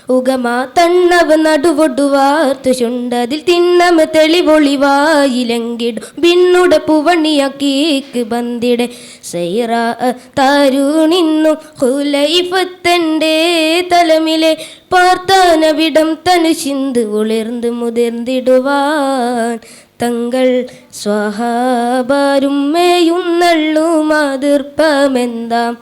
ഉഗമാ തണ്ണവ നടുവൊടുവാർത്തു ചുണ്ടതിൽ തിന്നമ തെളിവൊളിവായിലെങ്കിടും ബിന്നുടെ പുവണിയാക്കീക്ക് ബന്ദിടെ സൈറ താരുണിന്നു ഹുലൈഫത്തൻ്റെ തലമിലെ പാർത്താനവിടം തനു ചിന്ത് ഉളിർന്ന് മുതിർന്നിടുവാൻ തങ്ങൾ സ്വഹാബാരും മേയുന്നള്ളു മാതിർപ്പമെന്താം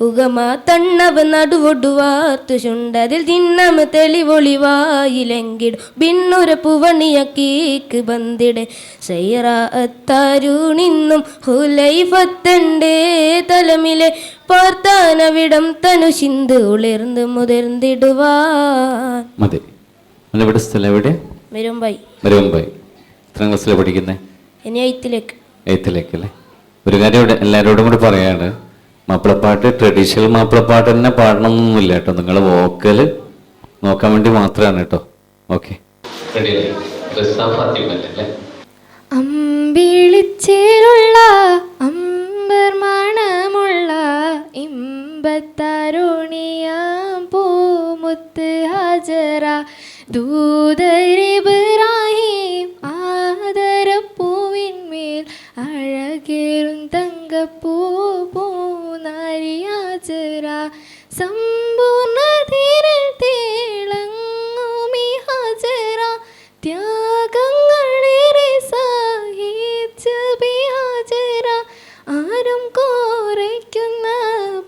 ഉഗമാ തണ്ണവ നടുവൊടുവാർത്തു ചുണ്ടതിൽ തിന്നമ തെളിവൊളിവായിലെങ്കിടും ബിന്നുര പുവണിയാക്കീക്ക് ബന്ദിടെ സൈറ അത്താരുണിന്നും ഹുലൈഫത്തൻ്റെ തലമിലെ പാർത്താനവിടം തനു ചിന്ത് ഉളിർന്ന് മുതിർന്നിടുവാൻ. മതി. എവിടെ സ്ഥലം? എവിടെ? മെരുമ്പായി. മെരുമ്പായി. എത്രാം ക്ലാസ്സിലാണ് പഠിക്കുന്നത്? ഇനി എയ്ത്തിലേക്ക്. എയ്ത്തിലേക്ക് അല്ലേ? ഒരു കാര്യം ഇവിടെ എല്ലാവരോടും കൂടി പറയാണ്, മാപ്പിളപ്പാട്ട് ട്രഡീഷണൽ മാപ്പിളപ്പാട്ട് തന്നെ പാടണമെന്നൊന്നുമില്ല കേട്ടോ. നിങ്ങൾ വോക്കൽ നോക്കാൻ വേണ്ടി മാത്രമാണ് കേട്ടോ. ഓക്കെ, അമ്പിളിച്ചേലുള്ള അമ്പർ മണമുള്ള ഇമ്പത്താരോണിയാം പൂമുത്ത് ഹാജറ ദൂതരിബ്രാഹിം ആദരപ്പൂവിന്മേൽ അഴകേറും തങ്കപ്പൂ പൂനാരിയാജറ സമ്പൂർണ്ണതീരിൽ തിളങ്ങുമി ഹാജറ ത്യാഗങ്ങളേറെ സഹിച്ച ഹാജറ ആരും കോരയ്ക്കുന്ന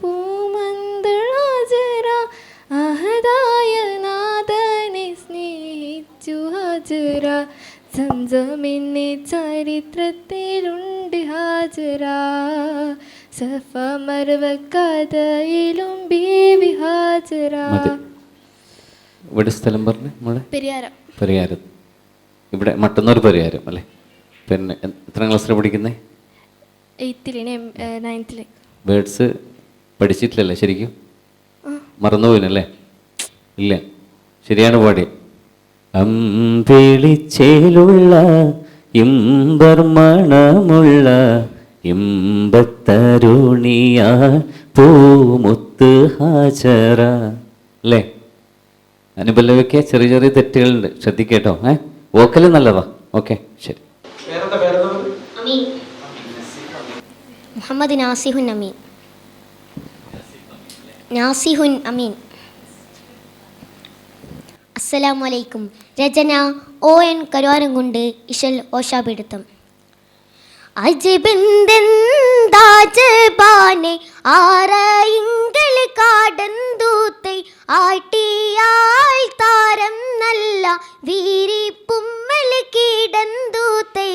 പൂമന്തളാജറ അഹദായ നാഥനെ സ്നേഹിച്ചു ഹാജറ സംസമിന്റെ ചരിത്രത്തിലുണ്ട് ഹാജറ സഫ മർവ കഥയിലും ബീവി ഹാജറ. ഇവിടെ സ്ഥലം പറഞ്ഞു മോളെ? പെരിയാരം. പരിഹാരം. ഇവിടെ മട്ടന്നൂർ പരിഹാരം അല്ലേ? പിന്നെ എത്രാം ക്ലാസ്സിലാണ് പഠിക്കുന്നത്? എയ്ത്തിലെ 9th. വേർഡ്സ് പഠിച്ചിട്ടില്ലല്ലേ ശരിക്കും? മറന്നുപോയിനല്ലേ? ഇല്ല, ശരിയാണ് പാടി. അമ്പിളിച്ചേലുള്ള ഇമ്പർ മണമുള്ള ഇമ്പത്തരുണിയ പൂമുത്ത് ഹാജറ അല്ലേ? അനുപല്ലവയ്ക്ക് ചെറിയ ചെറിയ തെറ്റുകളുണ്ട്, ശ്രദ്ധിക്കേട്ടോ. വോക്കല് നല്ലതാ. ഓക്കെ, ശരി. മുഹമ്മദ് നാസിഹുൻ അമീൻ. നാസിഹുൻ അമീൻ. അസ്സലാമു അലൈക്കും. രചന ON കരുവാരംകുണ്ട്. ഇശൽ ഓഷാപിടുത്തം. അജിബിന്ദാജബാനെ ആറയിങ്കൾ കാടന്തൂത്തെ ആട്ടിയാൽ താരം നല്ല വീരിപ്പുമ്മൽ കിടന്തൂത്തെ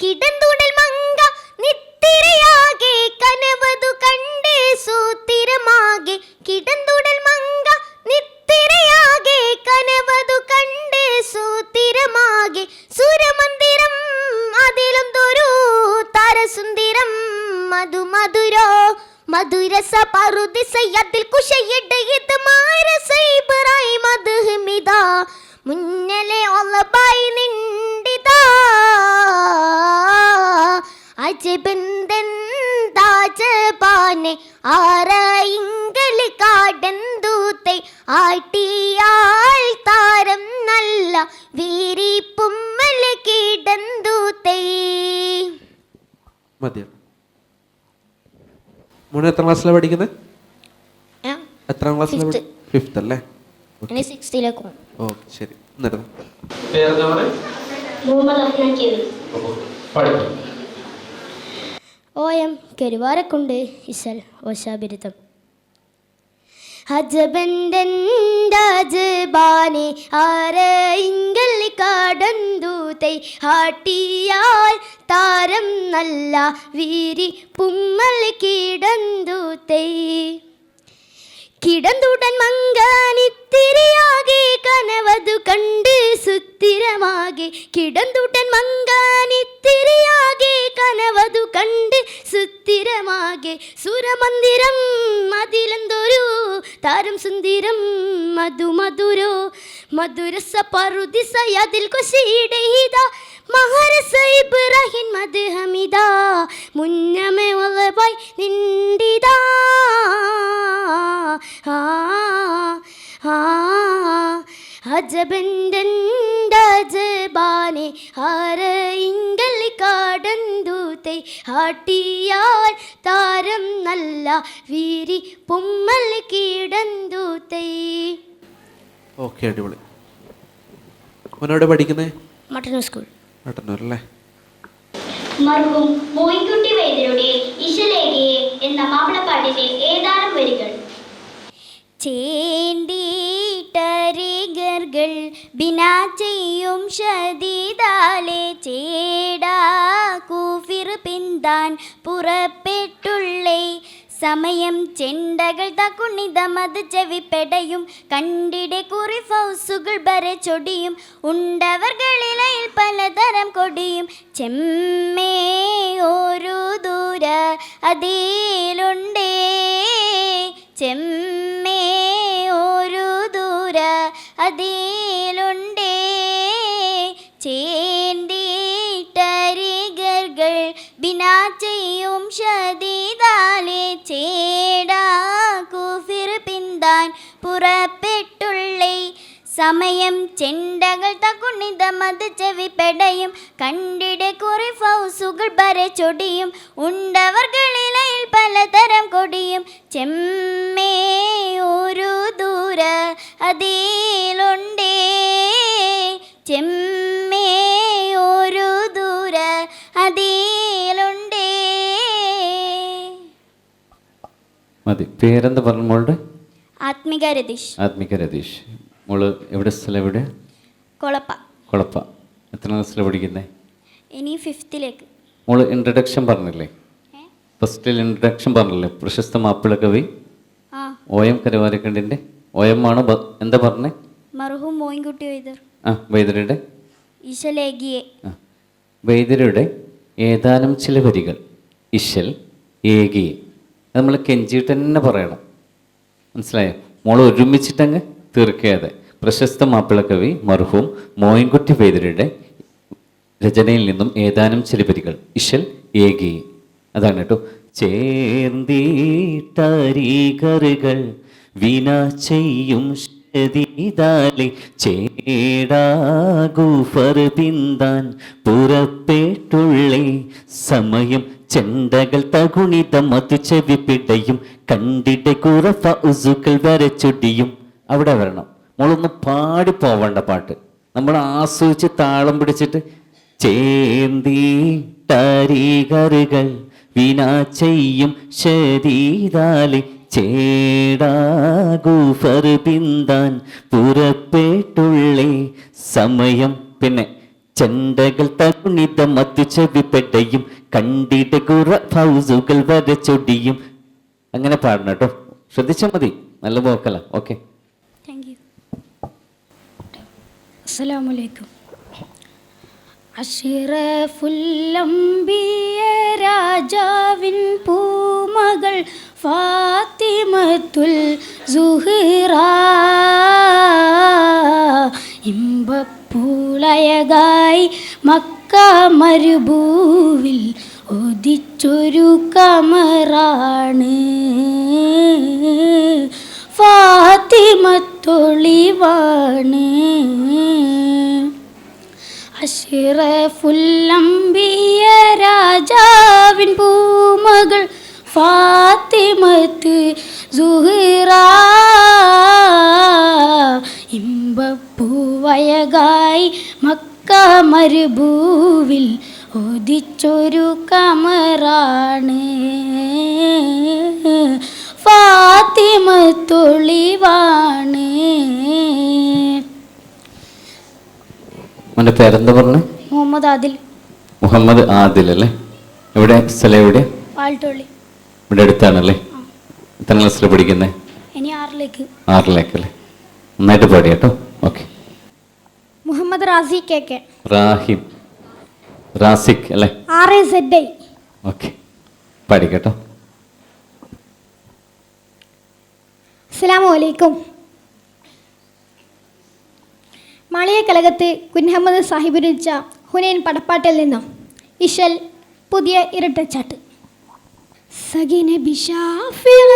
കിടന്തൂടൽ മങ്ക നിത്തിരയാകെ കനവതു കണ്ടേ സൂത്തിരമാകെ കിടന്തൂടൽ മങ്ക നിത്തിരയാകെ കനവതു കണ്ടേ സൂത്തിരമാകെ സുരമന്ദിരം അതിലൊന്തൊരു താരസുന്ദരം മധുമധുരോ മധുരസ പറുദിസയതിൽ കുശയുടെ ഇത് മാരസൈബറായി മധുമിത മുന്നലെ ഒളബായി നിണ്ടിതാ അജബന്ദാജബാനെ ആറയിങ്കൾ കാടന്തൂത്തെ ആട്ടിയാൽ താരം നല്ല വീരിപ്പുമ്മൽ കിടന്തൂത്തെ. മതിയോ മോനെ? എത്രാം ക്ലാസ്സിലാണ് പഠിക്കുന്നത്? എത്രാം ക്ലാസ്സിലാണ്? 5th അല്ലേ? 6th. ഓക്കെ, ശരി. എന്നിട്ട് OM കരുവാരക്കുണ്ട്. ഇശൽ ഓഷാബിരുദം. ഹജബന്ദാജബാനെ ആറയിങ്കൾ കാടന്തൂത്തെ ആട്ടിയാൽ താരം നല്ല വീരി പുമ്മൽ കിടന്തൂത്തെ കിടന്തുടൻ മങ്കാനിത്തിരിയാകെ കനവതു കണ്ട് സുത്തിരമാകെ കിടന്തുടൻ മങ്കാനിത്തിരിയാകെ കനവതു കണ്ട് സുത്തിരമാകെ സുരമന്ദിരം അതിലെന്തൊരു താരം സുന്ദരം മധുമധുരോ മധുരസ പറുദിസയതിൽ കുശിയുടെ ഹിത മഹാരസ ഇബ്രാഹിം മദ്ഹമിദ മുന്നമേ വലബായ് നിണ്ടിദാ അജബന്തജബാനെ ആര ഇങ്കൽ കാടന്തൂത്തെ ആട്ടിയാൽ താരം നല്ല വീരി പൊമ്മൽ കീടന്തൂത്തെ. ഓക്കെ, അടിപൊളി. മോനോടെ പഠിക്കുന്നേ? മട്ടന്നൂർ സ്കൂൾ. മട്ടന്നൂർ അല്ലേ? മർഹൂം മോയിൻകുട്ടി വൈദ്യരുടെ ഇശലേഖയെ എന്ന മാപ്പിളപ്പാട്ടിലെ ഏതാനും വരികൾ. ചേണ്ടീട്ടരികർകൾ ബിനാ ചെയ്യും ഷദീദാലെ ചേടാ കൂഫിർ പിന്താൻ പുറപ്പെട്ടുള്ളേ സമയം ചെണ്ടകൾ തക്കുണിതമത് ചെവിപ്പെടയും കണ്ടിടെ കുറി ഫൗസുകൾ ബരെ ചൊടിയും ഉണ്ടവർകളിലയിൽ പലതരം കൊടിയും ചെമ്മേ ഒരു ദൂര അതിലുണ്ടേ ചെമ്മേ ഒരു ദൂര അതിലുണ്ടേ ചേണ്ടീട്ടരികർകൾ ബിനാ ചെയ്യും ഷദീദാലെ ചേടാ കൂഫിർ പിന്താൻ പുറപ്പെട്ടുള്ളേ സമയം ചെണ്ടകൾ തക്കുണിതമത് ചെവിപ്പെടയും കണ്ടിടെ കുറി ഫൗസുകൾ ബരെ ചൊടിയും ഉണ്ടവർകളിലയിൽ പലതരം കൊടിയും ചെമ്മേ ഒരു ദൂര അതിലുണ്ടേ ചെമ്മേ ഒരു ദൂര അതിലുണ്ടേ. മതി. പേരെന്താ പറഞ്ഞു മോളുടെ? ആത്മിക രതീഷ്. ആത്മിക രതീഷ്. മോള് എവിടെ, സ്ഥലം എവിടെ? കൊളപ്പ. കൊളപ്പ. എത്ര ക്ലാസ്സിലാണ് പഠിക്കുന്നത്? ഇനി 5th മോള് ഇൻട്രഡക്ഷൻ പറഞ്ഞില്ലേ? ഫസ്റ്റിൽ ഇൻട്രഡക്ഷൻ പറഞ്ഞില്ലേ? പ്രശസ്ത മാപ്പിള കവി OM കരുവാരക്കണ്ടിൻ്റെ OM ആണോ എന്താ പറഞ്ഞേ? മർഹൂം മോയിൻകുട്ടി വൈദ്യർ. വൈദ്യരുടെ ഇശലേഖയെ. വൈദ്യരുടെ ഏതാനും ചില വരികൾ. ഇശൽ ഏകിയെ. അത് നമ്മൾ കെഞ്ചിയിട്ട് തന്നെ പറയണം. മനസ്സിലായോ? മോൾ ഒരുമിച്ചിട്ടങ്ങ് തീർക്കാതെ. പ്രശസ്ത മാപ്പിള കവി മർഹൂം മോയിൻകുട്ടി വൈദ്യരുടെ രചനയിൽ നിന്നും ഏതാനും ചില വരികൾ. ഇശൽ ഏകിയെ. അതാണ് കേട്ടോ. ചേർന്നീട്ടരികറുകൾ വിന ചെയ്യും ഷദീദാലെ ചേടാകൂഫർ പിന്താൻ പുറപ്പെട്ടുള്ളേ സമയം ചെണ്ടകൾ തകുണിതമതു ചെവിപ്പിടയും കണ്ടിടെ കുറഫ ഉസുകൾ വരച്ചൊടിയും. അവിടെ വരണം. മോളൊന്ന് പാടി പോവേണ്ട പാട്ട്, നമ്മൾ ആസ്വദിച്ച് താളം പിടിച്ചിട്ട് ചേന്തീട്ടരികറുകൾ വിനാ ചെയ്യും ഷദീദാലെ ചേടാകൂഫർ പിന്താൻ പുറപ്പെട്ടുള്ളേ സമയം. പിന്നെ ചെണ്ടകൾ തകുണിതമതു ചെവിപ്പെടയും കണ്ടിടെ കുറ ഫൗസുകൾ വരച്ചൊടിയും. അങ്ങനെ പാടണം കേട്ടോ. ശ്രദ്ധിച്ചാൽ മതി. നല്ല പോക്കല. ഓക്കെ. Thank you. അസ്സലാമു അലൈക്കും. അഷ്റഫുല്ലംബിയ രാജാവിൻ പൂമകൾ ഫാത്തിമത്തുൽ സുഹ്റ ഇമ്പപ്പൂളയകായി മക്ക മരുഭൂവിൽ ഉദിച്ചൊരു കമറാണ് ഫാത്തിമത്തൊളിവാണ്. അഷ്റഫുല്ലംബിയ രാജാവിൻ പൂമകൾ ഫാത്തിമത്ത് സുഹ്റ ഇമ്പപ്പൂവയകായി മക്ക മരുഭൂവിൽ ഉദിച്ചൊരു കമറാണ് ഫാത്തിമത്തൊളിവാണ്. മോൻ്റെ പേരെന്താ പറഞ്ഞു? മുഹമ്മദ് ആദിൽ. മുഹമ്മദ് ആദിൽ അല്ലേ? എവിടെ, സ്ഥലം എവിടെ? പാൽട്ടോളി. ഇവിടെ അടുത്താണല്ലേ? എത്ര ക്ലാസ്സിലാണ് പഠിക്കുന്നത്? ഇനി 6ലേക്ക്. 6ലേക്ക് അല്ലേ? നന്നായിട്ട് പാടി കേട്ടോ. ഓക്കെ. മുഹമ്മദ് റാസി KK. റാഹിം റാസിഖ് അല്ലേ? RAZI. ഓക്കെ, പാടി കേട്ടോ. അസ്സലാമു അലൈക്കും. മാളിയ കലകത്ത് കുഞ്ഞഹമ്മദ് സാഹിബ് രചിച്ച ഹുനൈൻ പടപ്പാട്ടിൽ നിന്നും ഇശൽ പുതിയ ഇരട്ടച്ചാട്ട്. സഗിനബി ഷാഫിറുടെ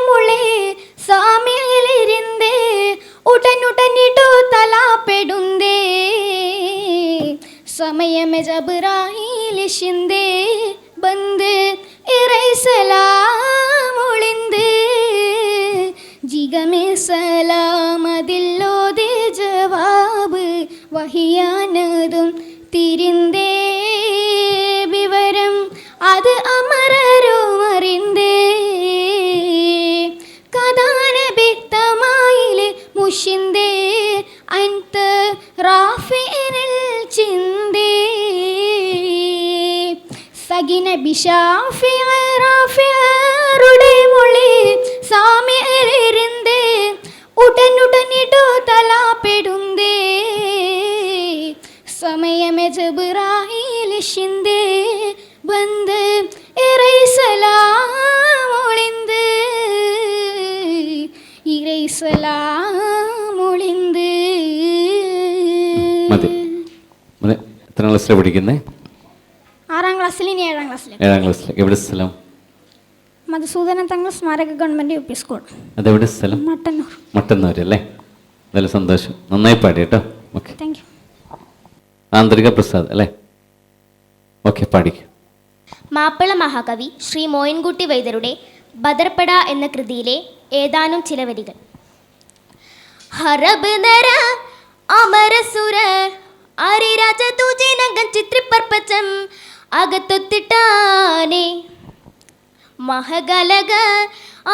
മുളെ സാമിയിലിരുന്ന് ഉടനുടനിടു തലാപ്പെടുന്തേ സമയമെ ജബ്രാഹീലിഷിന്തേ ബന്ദ് ഇറൈസലാമൊളിന്ത് ജിഗമേ സലാമതില്ലോതേ ജവാബ് വഹിയാനതും തിരിന്തേ വിവരം അത് അമരരും അറിന്തേ കഥാനബിക്തമായില് മുഷിന്തേ അൻത റാഫിനിൽ ചിന്തേ സഗിന ബിഷാഫിയുടെ മൊഴി സാമ്യരിന്തേ ഉടനുടനിടു തലാപ്പെടുന്തേ സമയമെ ജബ്രാഹീലിഷിന്തേ ബന്ദ് ഇറൈസലാമൊളിന്ത് ഇറൈസലാമൊളിന്ത്. മതി. എത്ര ക്ലാസ്സിലാണ് പഠിക്കുന്നത്? 6ാം ക്ലാസ്സിൽ, ഇനി 7ാം ക്ലാസ്സിൽ. 7ാം ക്ലാസ്സിൽ. എവിടെ സ്ഥലം? മധുസൂദന തങ്ങൾ സ്മാരക ഗവൺമെൻറ് യു പി സ്കൂൾ. അതെവിടെ സ്ഥലം? മട്ടന്നൂർ. മട്ടന്നൂർ അല്ലേ? നല്ല സന്തോഷം, നന്നായി പാടി കേട്ടോ. Okay, thank you. ആന്തരിക പ്രസാദ് അല്ലേ? ഓക്കെ, പാടിക്കും. മാപ്പിള മഹാകവി ശ്രീ മോയിൻകുട്ടി വൈദ്യരുടെ ബദർപ്പട എന്ന കൃതിയിലെ ഏതാനും ചില വരികൾ. ഹറബ് നര അമരസുര ആരിരാജ തൂജിനകം ചിത്രിപ്പർപ്പച്ചം അകത്തൊത്തിട്ടാനെ മഹകലക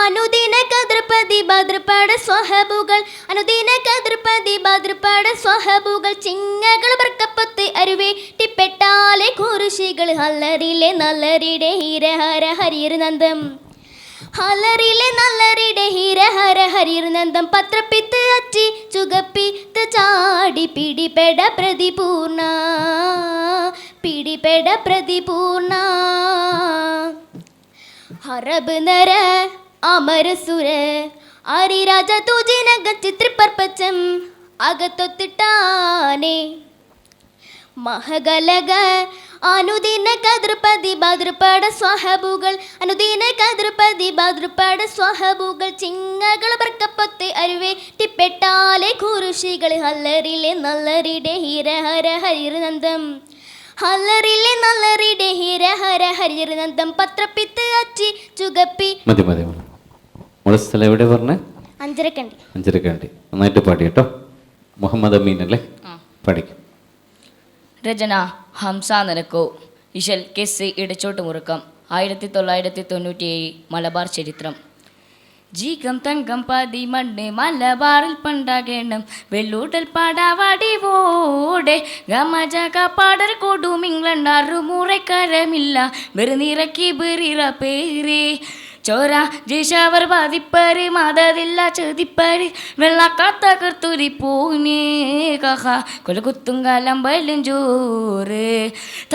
അനുദിന കദ്രപതി ഭദ്രപാട സ്വഹബുകൾ അനുദിന കദ്രപതി ഭദ്രപാട സ്വഹബുകൾ ചിങ്ങകൾ ബർക്കപ്പത്ത് അരുവേട്ടിപ്പെട്ടാലെ കുരിശികൾ ഹല്ലറിലെ നല്ലരിടെ ഹീരഹര ഹരിയർ നന്ദം ഹലറിലെ നല്ലരിടെ ഹീരഹര ഹരിയർ നന്ദം പത്രപ്പിത്ത് അച്ചി ചുകപ്പിത്ത് ചാടി പിടിപെട പ്രതിപൂർണ പിടിപെട പ്രതിപൂർണ ഹറബ് നര അമരസുര ആരിരാജ തൂജിനക ചിത്രിപ്പർപ്പച്ചം അകത്തൊത്തിട്ടാനെ മഹകലക അനുദിന കദ്രപതി ഭദ്രപാട സ്വഹബുകൾ അനുദിന കദ്രപതി ഭദ്രപാട സ്വഹബുകൾ ചിങ്ങകൾ ബർക്കപ്പത്ത് അരുവേട്ടിപ്പെട്ടാലെ കുരിശികൾ ഹല്ലറിലെ നല്ലരിടെ ഹീരഹര ഹരിയർ നന്ദം ഹല്ലറിലെ നല്ലരിടെ ഹീരഹര ഹരിയർ നന്ദം പത്രപ്പിത്ത് അച്ചി ചുകപ്പി. മതി മതി മതി. നമ്മുടെ സ്ഥലം എവിടെ പറഞ്ഞേ? അഞ്ചരക്കണ്ടി. അഞ്ചരക്കണ്ടി. നന്നായിട്ട് പാടി കേട്ടോ. മുഹമ്മദ് അമീൻ അല്ലേ? പഠിക്കും. രചന ഹംസ നിനക്കോ. ഇശൽ കെസ് ഇടച്ചോട്ട് മുറുക്കം. 1997 മലബാർ ചരിത്രം. ജീകം തങ്കം പതി മണ്ണ് മലബാറിൽ പണ്ടാകണം വെള്ളൂട്ടൽ പാടാവാടിവോടെ ഗമജക പാടർ കൊടും ഇംഗ്ലണ്ട് അറുമുറക്കരമില്ല വെറുനിറക്കി ബെറിറ പേരേ ചോര ജയ്ഷവർ ബാധിപ്പര് മതതില്ല ചെതിപ്പര് വെള്ളക്കാത്ത കർത്തുരി പൂനേ കഹ കൊലകുത്തുങ്കാലം ബലഞ്ചോറ്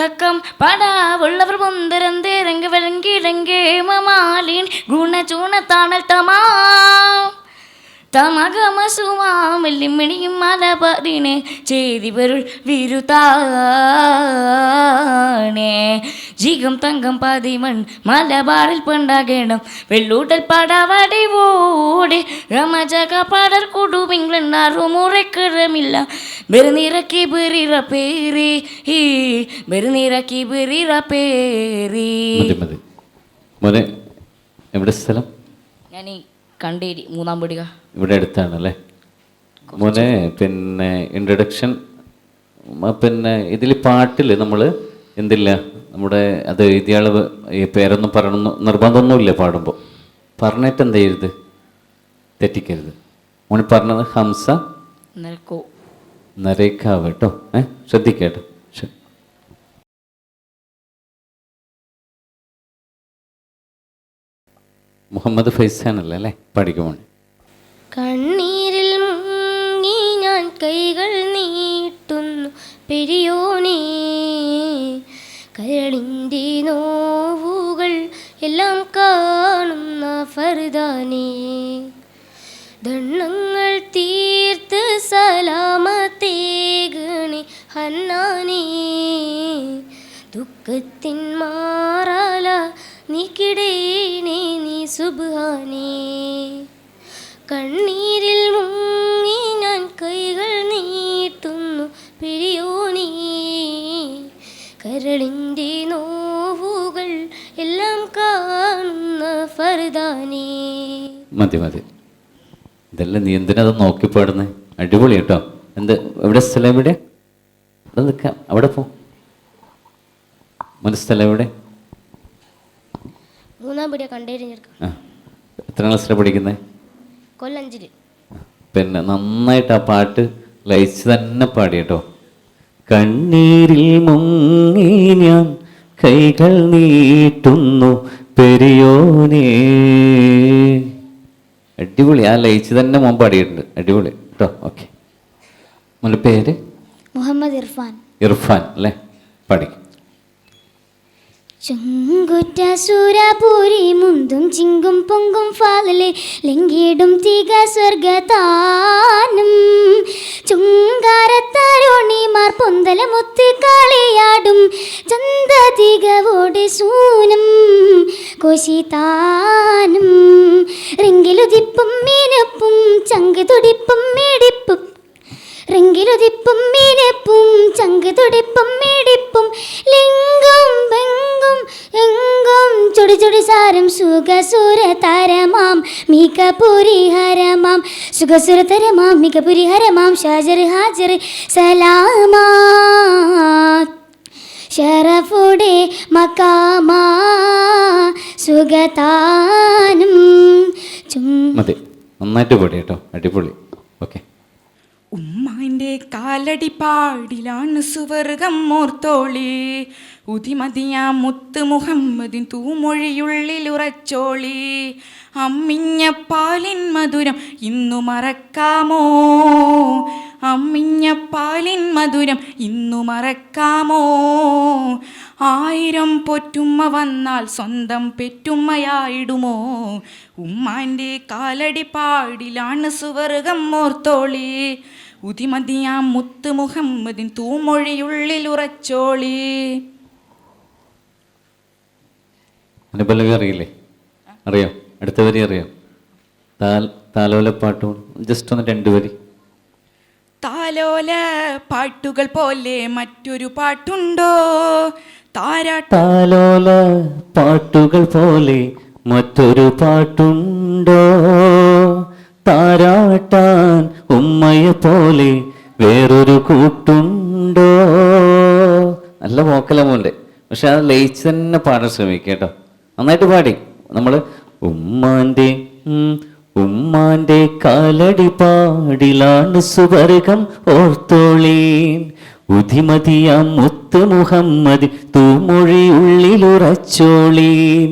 തക്കം പടാവുള്ളവർ മുന്തരന്തേരങ്ക വിളങ്കിടങ്കേ മമാലിൻ ഗുണചൂണ താണൽ തമാ തമകമസുമാമല്ലിമിണിയും മലബാറിനെ ചെയ്തിവരുൾ വിരുതാണേ ജീകം തങ്കം പതിമൺ മലബാറിൽ പണ്ടാകണം വെള്ളൂട്ടൽ പാടാവാടിവോടെ ഗമജക പാടർ കൊടും ഇംഗ്ലണ്ട് അറുമുറക്കരമില്ല ബെറുനിറക്കി ബെറിറ പേരേ ബെറുനിറക്കി ബെറിറ പേരേ. മോനെ എവിടെ സ്ഥലം? ഞാൻ ഈ കണ്ടേരി 3ാം പടിക. ഇവിടെ അടുത്താണല്ലേ മോനെ? പിന്നെ ഇൻട്രഡക്ഷൻ, പിന്നെ ഇതിൽ പാട്ടിൽ നമ്മൾ എന്തില്ല നമ്മുടെ അത് എഴുതിയ ആൾ ഈ പേരൊന്നും പറയണമെന്ന് നിർബന്ധമൊന്നുമില്ല. പാടുമ്പോൾ പറഞ്ഞിട്ട് എന്ത് ചെയ്യരുത്, തെറ്റിക്കരുത്. മോന് പറഞ്ഞത് ഹംസ നിനക്കോ നരേക്കാവ് കേട്ടോ. ശ്രദ്ധിക്കേട്ടോ. മുഹമ്മദ് ഫൈസാനല്ലേ അല്ലേ? പഠിക്കുമോ? കണ്ണീരിൽ മുങ്ങി ഞാൻ കൈകൾ നീട്ടുന്നു പെരിയോനേ കരളിൻ്റെ നോവുകൾ എല്ലാം കാണുന്ന ഫർദാനേ ദണ്ണങ്ങൾ തീർത്ത് സലാമത്തേകണേ ഹന്നാനേ ദുഃഖത്തിൻ മാറാല നീക്കിടേണേ നീ സുബ്ഹാനേ കണ്ണീരിൽ മുങ്ങി കരളിൻ്റെ നോവുകൾ എല്ലാം കാണുന്ന ഫർദാനേ. മതി മതി, ഇതെല്ലാം നീ എന്തിനത് നോക്കി പാടുന്നേ? അടിപൊളി കേട്ടോ. എന്ത് എവിടെ സ്ഥലം? എവിടെ? അവിടെ നിൽക്കാം, അവിടെ പോ. സ്ഥലം എവിടെ? മൂന്നാം പടിയാ കണ്ടേരിഞ്ഞെടുക്കാം. ആ, എത്ര ക്ലാസ്സിലാണ് പഠിക്കുന്നത്? കൊല്ലം 5. പിന്നെ നന്നായിട്ട് ആ പാട്ട് ലയിച്ച് തന്നെ പാടി കേട്ടോ. കണ്ണീരിൽ മുങ്ങി ഞാൻ കൈകൾ നീട്ടുന്നു പെരിയോനേ. അടിപൊളി, ആ ലയിച്ച് തന്നെ മോൻ പാടിയിട്ടുണ്ട്. അടിപൊളി കേട്ടോ. ഓക്കെ, മോൻ്റെ പേര്? മുഹമ്മദ് ഇർഫാൻ. ഇർഫാൻ അല്ലേ? പാടി. ചുങ്കുറ്റ സൂരപൂരി മുന്തും ചിങ്കും പൊങ്കും ഫാലിലെ ലിംഗിടും തിക സ്വർഗതാനം ചുങ്കാരത്തരുണിമാർ പൊന്തല മുത്ത് കളിയാടും ചന്തതികവോടെ സൂനം കോശിതാനം റിങ്കിലുതിപ്പും മീനപ്പും ചങ്ക് തുടിപ്പും മേടിപ്പും റിങ്കിലുതിപ്പും മീനപ്പും ചങ്ക് തുടിപ്പും മേടിപ്പും ലിംഗം ബെങ്കും എങ്കും ചുടി ചുടി സാരം സുഖസുര തരമാം മികപുരി ഹരമാം സുഖസുര തരമാം മികപുരി ഹരമാം ഷാജർ ഹാജർ സലാമാ ഷറഫുടെ മക്കാമാ സുഖതാനം മതി, നന്നായിട്ട് പാടി കേട്ടോ. അടിപൊളി. ഓക്കെ. ഉമ്മാൻ്റെ കാലടി പാടിലാണ് സുവർഗം മോർത്തോളി ഉതിമതിയ മുത്ത് മുഹമ്മദിൻ തൂമൊഴിയുള്ളിൽ ഉറച്ചോളി അമ്മിഞ്ഞ പാലിൻ മധുരം ഇന്നു മറക്കാമോ അമ്മിഞ്ഞ പാലിൻ മധുരം ഇന്നു മറക്കാമോ 1000 പൊറ്റുമ്മ വന്നാൽ സ്വന്തം പെറ്റുമ്മയായിടുമോ ഉമ്മാൻ്റെ കാലടി പാടിലാണ് സുവർഗം മോർത്തോളി ഉതിമതിയാ മുത്ത് മുഹമ്മദിൻ തൂമൊഴിയുള്ളിൽ ഉറച്ചോളി. അനുപല്ലവി അറിയില്ലേ? അറിയാം. അടുത്ത വരി അറിയാം? താലോല പാട്ടുകൾ ജസ്റ്റ് ഒന്ന് 2 വരി. താലോല പാട്ടുകൾ പോലെ മറ്റൊരു പാട്ടുണ്ടോ താലോല പാട്ടുകൾ പോലെ മറ്റൊരു പാട്ടുണ്ടോ താരാട്ടാൻ ഉമ്മയെ പോലെ വേറൊരു കൂട്ടുണ്ടോ. നല്ല മോക്കല മോൻ്റെ, പക്ഷെ അത് ലയിച്ച് തന്നെ പാടാൻ ശ്രമിക്കുക കേട്ടോ. നന്നായിട്ട് പാടി. നമ്മൾ ഉമ്മാൻ്റെ കാലടി പാടിലാണ് സുവർഗം ഓർത്തോളീൻ ഉധിമതിയാം മുത്ത് മുഹമ്മദ് തൂമൊഴി ഉള്ളിലുറച്ചോളീൻ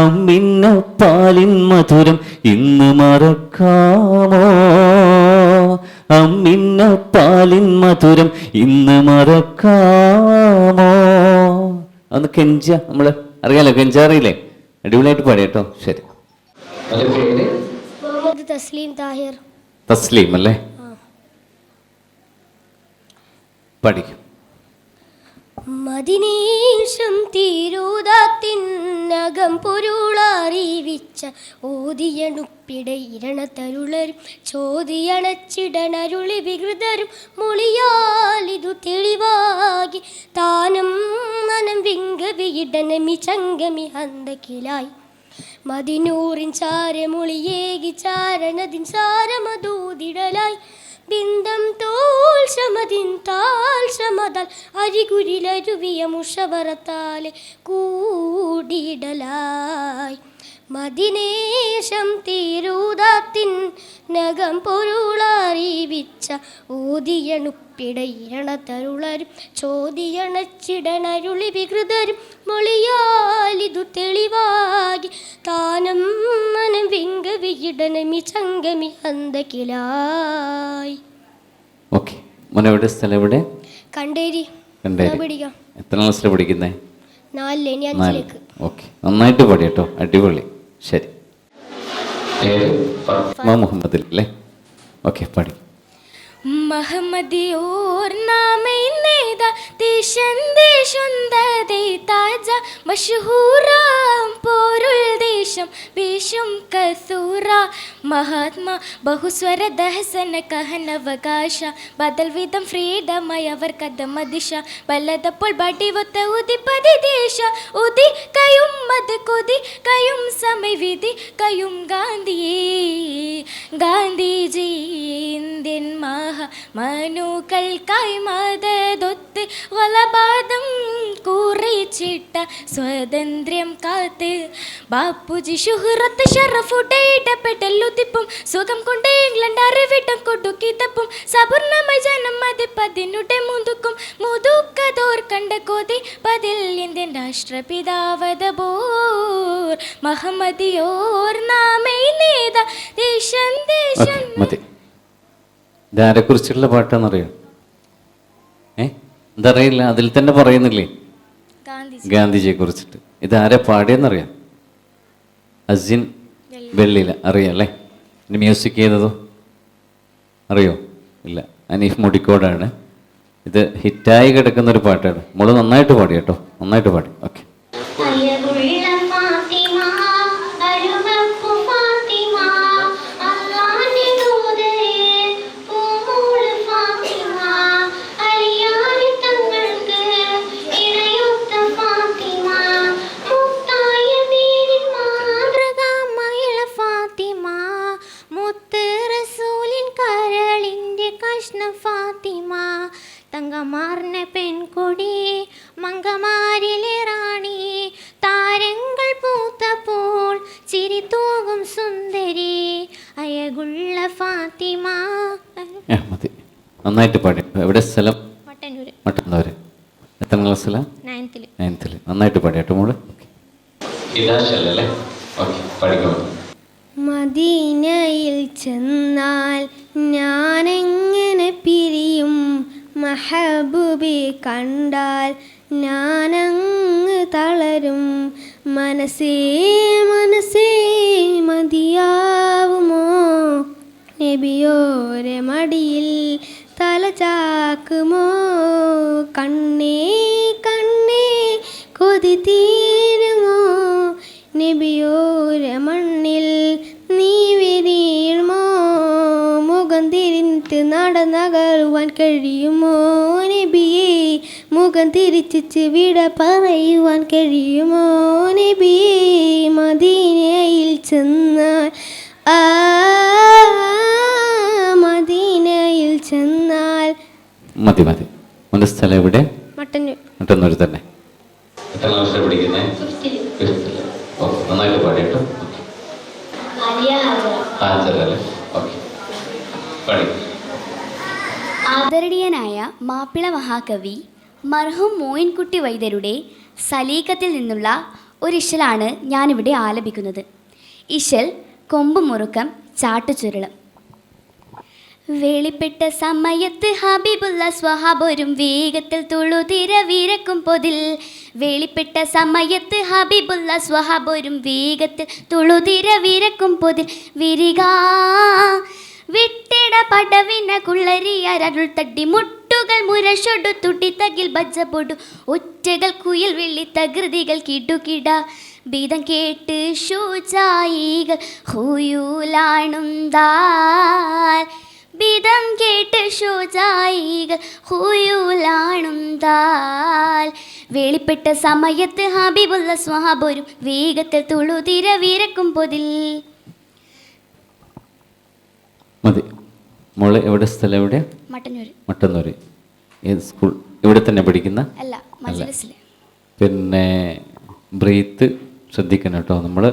അമ്മിന്ന പാലിൻ മധുരം ഇന്ന് മറക്കാമോ അമ്മിന്ന പാലിൻ മധുരം ഇന്ന് മറക്കാമോ. അന്ന് കെഞ്ച, നമ്മള് അറിയാലോ, കെഞ്ച അറിയില്ലേ? അടിപൊളിയായിട്ട് പാടി കേട്ടോ. ശരി. മുഹമ്മദ് തസ്ലീം താഹിർ. തസ്ലീം അല്ലേ? പഠിക്കും. മദിനേശം തീരൂതാത്തിനകം പൊരുളറിവിച്ച ഓതിയണുപ്പിട ഇരണത്തരുളരും ചോദിയണച്ചിടനരുളി വികൃതരും മൊളിയാലിതു തെളിവാകി താനം മനം വിങ്കവിയിടനമി ചങ്കമി ഹന്തക്കിലായി മദിനൂറിൻ ചാരമൊളിയേകി ചാരണതിൻ സാരമതൂതിടലായി ബിന്ദം തോൽ ശമതിൻ താൽ ശമതാൽ അരികുരിലരുവിയ മുഷവറത്താലെ കൂടിയിടലായി മദിനേശം തീരൂതാത്തിൻ നകം പൊരുളറിവിച്ച ഓതിയണുപ്പിട ഇരണത്തരുളരും ചോദിയണച്ചിടനരുളി വികൃതരും മൊളിയാലിതു തെളിവാകി താനം മനം വിങ്കവിയിടനമി ചങ്കമി ഹന്തക്കിലായി. ഓക്കെ. മോനെവിടെ സ്ഥലം? എവിടെ? കണ്ടേരി. പിടിക്കാം. എത്ര ക്ലാസ്സിലാണ് പഠിക്കുന്നത്? 4 ഇനി 5ലേക്ക്. ഓക്കെ, നന്നായിട്ട് പാടി കേട്ടോ. അടിപൊളി. ശരി. മുഹമ്മദ് അല്ലേ? ഓക്കെ, പാടി. महमदियोर नामे नेदा देशं देशुंददे ताजा मशहूराम पोरुल देश ദേശം ഭീഷും കസൂറ മഹാത്മാ ബഹുസ്വര ദഹസന കഹനവകാശ ബദൽ വിധം ഫ്രീഡമായി അവർ കഥമദിശ ബല്ലതപ്പോൾ ബടിവൊത്ത ഉദിപ്പതി ദേശ ഉദി കയും മത് കൊതി കയും സമയവിധി കയും ഗാന്ധിജി ഇന്ത്യൻ മനുക്കൾക്കായി മതതൊത്ത് വലപാദം കുറിച്ചിട്ട സ്വാതന്ത്ര്യം കാത്ത് ബാപ്പുജി ഷുഹറത്ത് ഷറഫുടെ ഇടപെടലുതിപ്പും സുഖം കൊണ്ട് ഇംഗ്ലണ്ട് അറിവിട്ടം കൊടുക്കി തപ്പും സപൂർണമായി ജനം മതിപ്പതിനുടെ മുതുക്കും മുതുക്കതോർ കണ്ട കൊതി പതിൽ ഇന്ത്യൻ രാഷ്ട്രപിതാവത ബോർ മഹമ്മദിയോർ നാമേ നേത ദേശം ദേശം. മതി. ഇതാരെക്കുറിച്ചുള്ള പാട്ടാണെന്നറിയോ? എന്തറിയില്ല, അതിൽ തന്നെ പറയുന്നില്ലേ ഗാന്ധിജിയെ കുറിച്ചിട്ട്. ഇതാരെ പാടിയെന്നറിയാം? അസിൻ വെള്ളില അറിയാം അല്ലേ? ഇനി മ്യൂസിക് ചെയ്തതോ അറിയോ? ഇല്ല, അനീഫ് മുടിക്കോടാണ്. ഇത് ഹിറ്റായി കിടക്കുന്ന ഒരു പാട്ടാണ്. മോള് നന്നായിട്ട് പാടി കേട്ടോ, നന്നായിട്ട് പാടി. ഓക്കെ. തങ്കമാർന്ന പെൺകൊടി മങ്കമാരിലെ റാണി താരങ്ങൾ പൂത്തപ്പോൾ ചിരി തൂകും സുന്ദരി അയകുള്ള ഫാത്തിമ. മതി, നന്നായിട്ട് പാടി. എവിടെ സ്ഥലം? മട്ടന്നൂര്. മട്ടന്നൂര്. എത്ര ക്ലാസ്സിലാ? 9th. നന്നായിട്ട് പാടി കേട്ടോ മോള്. മദീനയിൽ ചെന്നാൽ ഞാനെങ്ങനെ പിരിയും, മഹബൂബി കണ്ടാൽ ഞാനങ്ങ് തളരും, മനസ്സേ മനസ്സേ മതിയാവുമോ നബിയോരെ മടിയിൽ തല ചാക്കുമോ, കണ്ണേ കണ്ണേ കൊതി തീരുമോ നബിയോരെ മണ്ണിൽ നീ വിരിയുമോ, മുഖം തിരിഞ്ഞിട്ട് നടന്നകലുവാൻ കഴിയുമോ നബിയേ, മുഖം തിരിച്ച് വിട പറയുവാൻ കഴിയുമോ നബിയേ, മദീനയിൽ ചെന്നാൽ മദീനയിൽ ചെന്നാൽ. മതി മതി. മോൻ്റെ സ്ഥലം എവിടെ? മട്ടന്നൂർ. മട്ടന്നൂർ തന്നെ. എത്ര ക്ലാസ്സിലാണ് പഠിക്കുന്നത്? 5th. നന്നായിട്ട് പാടി കേട്ടോ. ആദരണീയനായ മാപ്പിള മഹാകവി മർഹൂം മോയിൻകുട്ടി വൈദ്യരുടെ സലീക്കത്തിൽ നിന്നുള്ള ഒരു ഇശലാണ് ഞാനിവിടെ ആലപിക്കുന്നത്. ഇശൽ കൊമ്പുമുറുക്കം ചാട്ടുചുരുളം. വെളിപ്പെട്ട സമയത്ത് ഹബീബുള്ള സ്വഹാബൊരും വേഗത്തിൽ തുളുതിര വിരക്കും പൊതിൽ. വെളിപ്പെട്ട സമയത്ത് ഹബീബുള്ള സ്വഹാബൊരും വേഗത്തിൽ തുളുതിര വിരക്കും പൊതിൽ. വിരിക വിട്ടിട പടവിന കുള്ളരിയരുൾ തട്ടി മുട്ടുകൾ മുരശൊടു തുട്ടി തകിൽ ബജ്ജപൊടു ഒറ്റകൾ കുയിൽ വെള്ളി തകൃതികൾ കിടുകിട ബീതം കേട്ട് ഷൂജായികൾ ഹുയൂലാണുന്താൽ. ബീതം കേട്ട് ഷൂജായികൾ ഹുയൂലാണുന്താൽ. വെളിപ്പെട്ട സമയത്ത് ഹബീബുള്ള സ്വഹാബൊരും വേഗത്തിൽ തുളുതിര വിരക്കും പൊതിൽ. മതി. മോള് എവിടെ സ്ഥലം എവിടെ? മട്ടന്നൂർ. മട്ടന്നൂർ. ഏത് സ്കൂൾ? ഇവിടെ തന്നെ പഠിക്കുന്ന? അല്ല, മജ്ലിസിൽ. പിന്നെ ബ്രീത്ത് ശ്രദ്ധിക്കണം കേട്ടോ. നമ്മൾ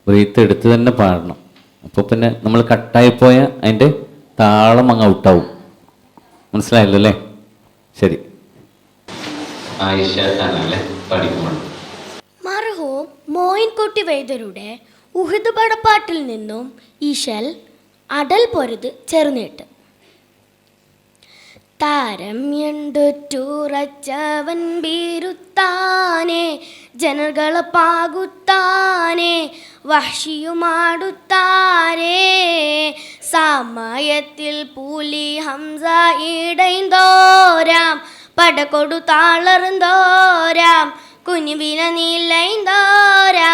ബ്രീത്ത് എടുത്ത് തന്നെ പാടണം. അപ്പോൾ പിന്നെ നമ്മൾ കട്ടായിപ്പോയാൽ അതിൻ്റെ താളം അങ്ങ് ഔട്ടാവും. മനസ്സിലായല്ലോ അല്ലേ? ശരി. ആയിഷ ഖാനല്ലേ പഠിക്കുമ്പോൾ മർഹൂം മോയിൻകുട്ടി വൈദ്യരുടെ ഉഹിദ് പടപ്പാട്ടിൽ നിന്നും ഈശൽ അടൽ പൊരുത് ചെറുനീട്ട്. താരം എണ്ടുറ്റുറച്ചവൻ ബീരുത്താനെ ജനങ്ങളെ പാകുത്താനെ വഹ്ഷിയുമാടുത്താരേ സമയത്തിൽ പുലി ഹംസ ഇടൈന്തോരാം പടകൊടു താളർന്തോരാം കുഞ്ഞുവിന നീലൈന്തോരാം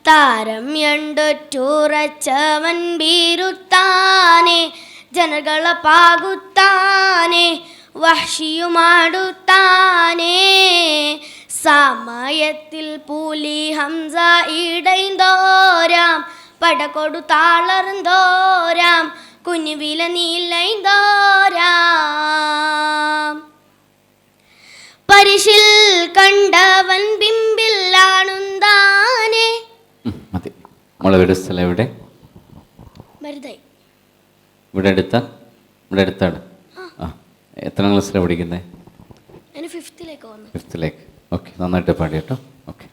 താരം എണ്ടൊറ്റുറച്ചവൻ ബീരുത്താനെ ജനകളെ പാകുത്താനെ വഹ്ഷിയുമാടുത്താനെ സമയത്തിൽ പുലി ഹംസ ഇടൈന്തോരാം പടകൊടു താളർന്തോരാം കുഞ്ഞുവില നീലൈന്തോരാം പരിശിൽ കണ്ടവൻ ബിംബില്ലാണുന്താനെ. മതി. മോളെ വീട് സ്ഥലം എവിടെ? മരുതായി. ഇവിടെ അടുത്താണ്. ആ, എത്ര ക്ലാസ്സിലാണ് പഠിക്കുന്നത്? ഞാൻ ഫിഫ്ത്തിലേക്ക് വന്നു. ഫിഫ്ത്തിലേക്ക്. ഓക്കെ, നന്നായിട്ട് പാടി കേട്ടോ. ഓക്കെ.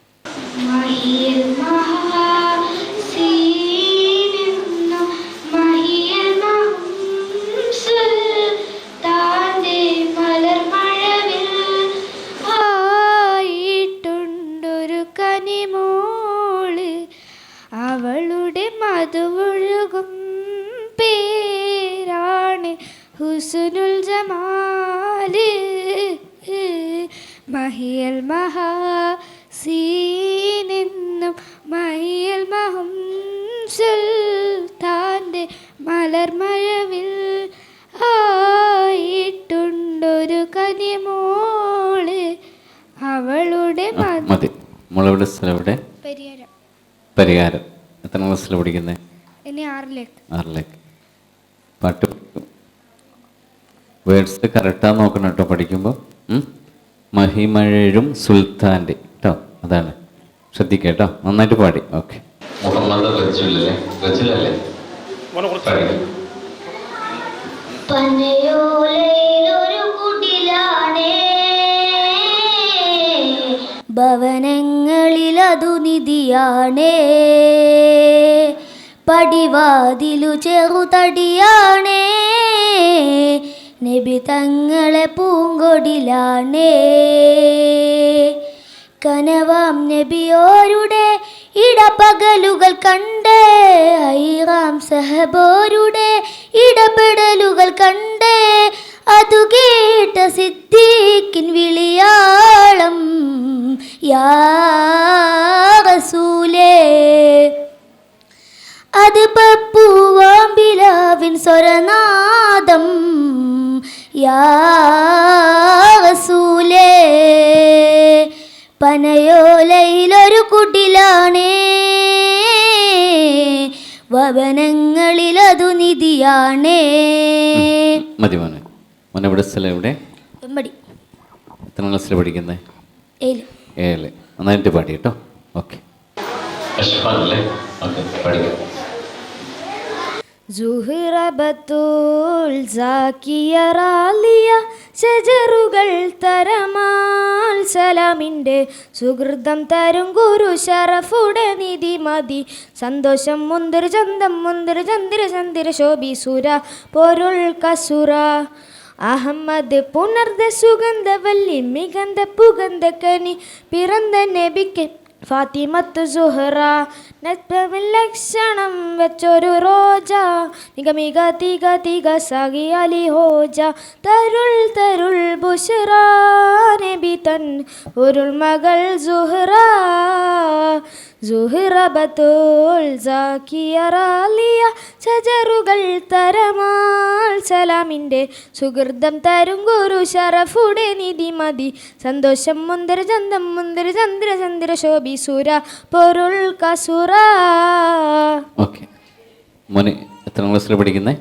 ആയിട്ടുണ്ടൊരു കനിമോള് അവളുടെ മധുവൊഴുകും പേരാണ് ഹുസ്നുൽ ജമാല്. മഹിയൽ മഹാസീനെന്നും മഹിയൽ മഹം സുൽത്താൻ്റെ മലർമഴവിൽ ആയിട്ടുണ്ടൊരു കനിമോള് അവളുടെ മതി. മോളെ വീട് സ്ഥലം എവിടെ? പരിഹാരം. പരിഹാരം. എത്ര ക്ലാസ്സിലാണ് പഠിക്കുന്നത്? ഇനി 6ലേക്ക്. 6ലേക്ക്. പാട്ട് വേർഡ്സ് കറക്റ്റാന്ന് നോക്കണം കേട്ടോ പഠിക്കുമ്പോൾ. മഹിമഴഴും സുൽത്താൻ്റെ കേട്ടോ, അതാണ് ശ്രദ്ധിക്കുക കേട്ടോ. നന്നായിട്ട് പാടി. ഓക്കെ. മുഹമ്മദ് റജുലല്ലേ? പനയോലയിലൊരു കുടിലാണേ ഭവനങ്ങളിലതു നിധിയാണേ പടിവാതിലു ചെറുതടിയാണേ നബി തങ്ങളെ പൂങ്കൊടിലാണേ കനവാം നബിയോരുടെ ഇടപകലുകൾ കണ്ട് ഐറാം സഹബോരുടെ ഇടപെടലുകൾ കണ്ട് അതു കേട്ട സിദ്ദീഖിൻ വിളിയാളം യാ റസൂലേ അത് പപ്പുവാമ്പിലാവിൻ സ്വരനാദം യാ റസൂലേ പനയോലയിലൊരു കുടിലാണേ വവനങ്ങളിലതു നിധിയാണേ. മതി മോനെ. മോനെ ഇവിടെ സ്ഥലം എവിടെ? വെമ്പടി. എത്ര ക്ലാസ്സിൽ പഠിക്കുന്നത്? 7. 7. നന്നായിട്ട് പാടി കേട്ടോ. ഓക്കെ. അല്ലേ? ഓക്കെ, പഠിക്കാം. സുഹ്റബത്തുൽ സാക്കിയ റാലിയ ഷജറുകൾ തരമാൽ സലാമിൻ്റെ സുഹൃതം തരും ഗുരു ഷറഫുടെ നിധി മതി സന്തോഷം മുന്തിർ ചന്തം മുന്തിർ ചന്ദിര ചന്ദിര ശോഭി സുര പൊരുൾ കസുര അഹമ്മദ് പുണർന്ന സുഗന്ധവല്ലി മികந்த പുകந்த കനി പിറந்த നബിക്ക് ഫാത്തിമത്ത് സുഹറ നത്ബമിൽ ലക്ഷണം വെച്ചൊരു റോജ നിഗമിക തിക തിക സഖി അലി ഹോജ തരുൾ തരുൾ ബുഷറ നബി തൻ ഒരു മകൾ സുഹറ സുഹ്റബത്തുൽ സാക്കിയ റാലിയ ഷജറുകൾ തരമാൽ സലാമിൻ്റെ സുഹൃതം തരും ഗുരു ഷറഫുടെ നിധി മതി സന്തോഷം മുന്തിര ചന്തം മുന്തിര ചന്ദ്ര ചന്ദ്ര ശോഭി സുര പൊരുൾ കസുര. ഓക്കെ. മോനെ എത്ര ക്ലാസ്സിൽ പഠിക്കുന്നത്?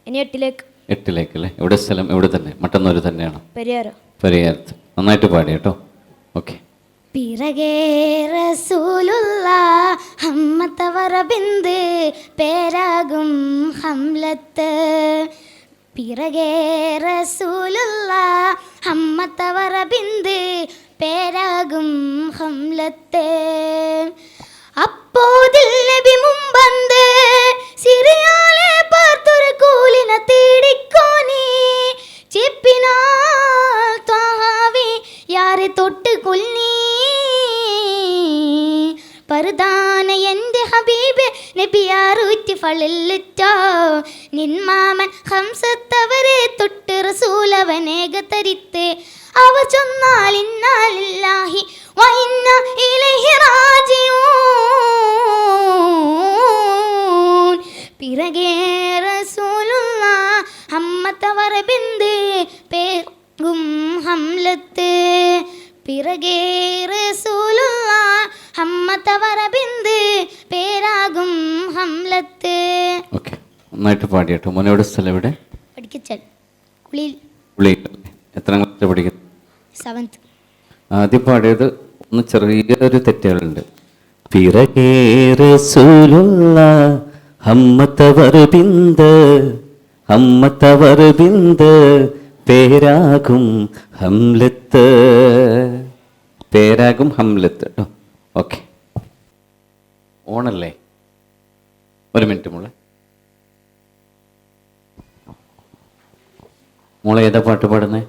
ഇനി 8ലേക്ക്. 8ലേക്ക് അല്ലേ? എവിടെ സ്ഥലം? എവിടെ തന്നെ? മട്ടന്നൂർ തന്നെയാണോ? പരിഹാരം. പരിഹാരത്ത്. നന്നായിട്ട് പാടി കേട്ടോ. ഓക്കെ. പിറകേ റസൂലുള്ള ഹമ്മത്തവറ ബിന്ദ് പേരാകും ഹംലത്ത് പിറകേ റസൂലുള്ള ഹമ്മത്തവറ ബിന്ദ് പേരാകും ഹംലത്ത് അപ്പോതിൽ നബി മുമ്പന്ത് സിറിയാലെ പാർത്തൊരു കൂലിനെ തേടിക്കോനി ചെപ്പിനാൽ ത്വാഹാവി യാരെ തൊട്ട് കൊല്ലി പറുദാന എൻ്റെ ഹബീബ് നബിയാറൂറ്റി ഫളില്ലിറ്റോ നിന്മാമൻ ഹംസത്തവരെ തൊട്ട് റസൂലവനേക തരിത്ത് അവർ ചൊന്നാൽ ഇന്നാലില്ലാഹി വ ഇന്ന ഇലൈഹി റാജിഊൻ. പിറകേ റസൂലുള്ള ഹമ്മത്തവർ ബിന്ദു പേർക്കും ഹംലത്ത്. പിറകേ റസൂലുള്ള ഹമ്മത്തവർ ബിന്ദു പേരാകും ഹംലത്ത്. ഓക്കെ, നന്നായിട്ട് പാടിയട്ടോ. മോനോട് സ്ഥലം എവിടെ? പഠിക്കച്ചാൽ കുളിയിൽ ഉള്ളിൽ. എത്ര ക്ലാസ്സിൽ പഠിക്കുന്നത്? 7th. ആദ്യം പാടിയത് ഒന്ന് ചെറിയൊരു തെറ്റുകളുണ്ട്. പിറകേ റസൂലുള്ള ഹമ്മത്തവർ ബിന്ദു പേരാകും ഹംലത്ത്. പേരാകും ഹംലത്ത് കേട്ടോ. ഓക്കെ, ഓണല്ലേ? ഒരു മിനിറ്റ് മോളെ. മോളെ ഏതാ പാട്ട് പാടുന്നേ?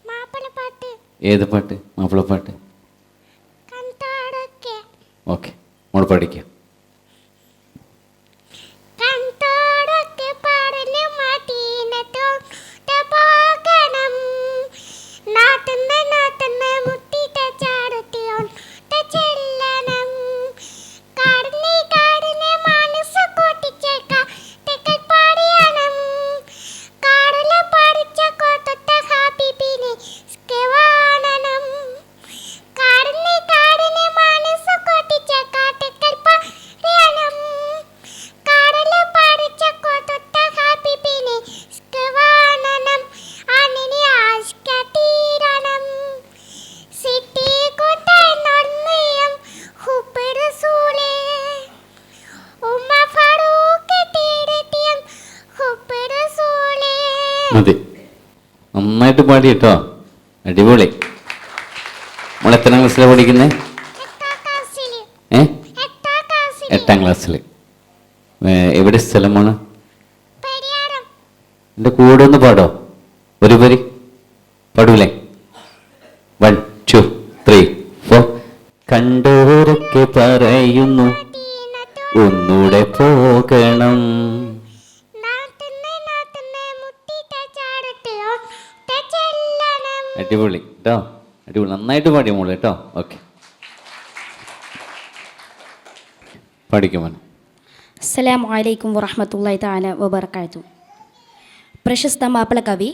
മാപ്പിളപ്പാട്ട്. ഏത് പാട്ട്? മാപ്പിളപ്പാട്ട്. കണ്ടോടൊക്കെ ഓക്കെ, മോൾ പഠിക്കാം. കണ്ടോടൊക്കെ പാടല് മാറ്റീനത്തോട്ട് പോകണം. നാട്ടുന്ന മുട്ടിട്ട ചാടത്തിയോൺ ചെല്ലണം. കാടിനെ മനസ്സ് കൂട്ടിച്ചേക്കാം തെക്കൽ പാടിയണം. കാടിലെ പഠിച്ച കോട്ടത്തെ ഹാബിബിനെ വാണനം. കാടിനെ മനസ്സ് കൂട്ടിച്ചേക്കാം തെക്കൽ പാടിയണം. കാടിലെ പഠിച്ച കോട്ടത്തെ ഹാബിബിനെ വാണനം. അനിനി ആശ്കതീരണം. സിറ്റി കൂട്ടനൊന്നിയം ഹുബ്ബറസൂലേ. ഉമ്മ ഫാറൂഖ് തീരത്തിയം ഹുബ്ബറസൂലേ. മതി, നന്നായിട്ട് പാടി കേട്ടോ. അടിപൊളി. മോൾ എത്രാം ക്ലാസ്സിലാണ് പഠിക്കുന്നത്? ഏ? 8ാം ക്ലാസ്സിൽ. എവിടെ സ്ഥലമാണ്? പരിയാരം. എൻ്റെ കൂടെ ഒന്ന് പാടോ? ഒരു വരി പാടൂലേ? 1 2 3 4. കണ്ടോരൊക്കെ പറയുന്നു ഒന്നൂടെ പോകണം. അടിപൊളി കേട്ടോ, അടിപൊളി. നന്നായിട്ട് പാടിയ മോള് കേട്ടോ. ഓക്കെ, പഠിക്കുമോ? അസ്സലാമു അലൈക്കും വറഹ്മത്തുള്ളാഹി തആല വബറകാതുഹു. പ്രശസ്ത മാപ്പിള കവി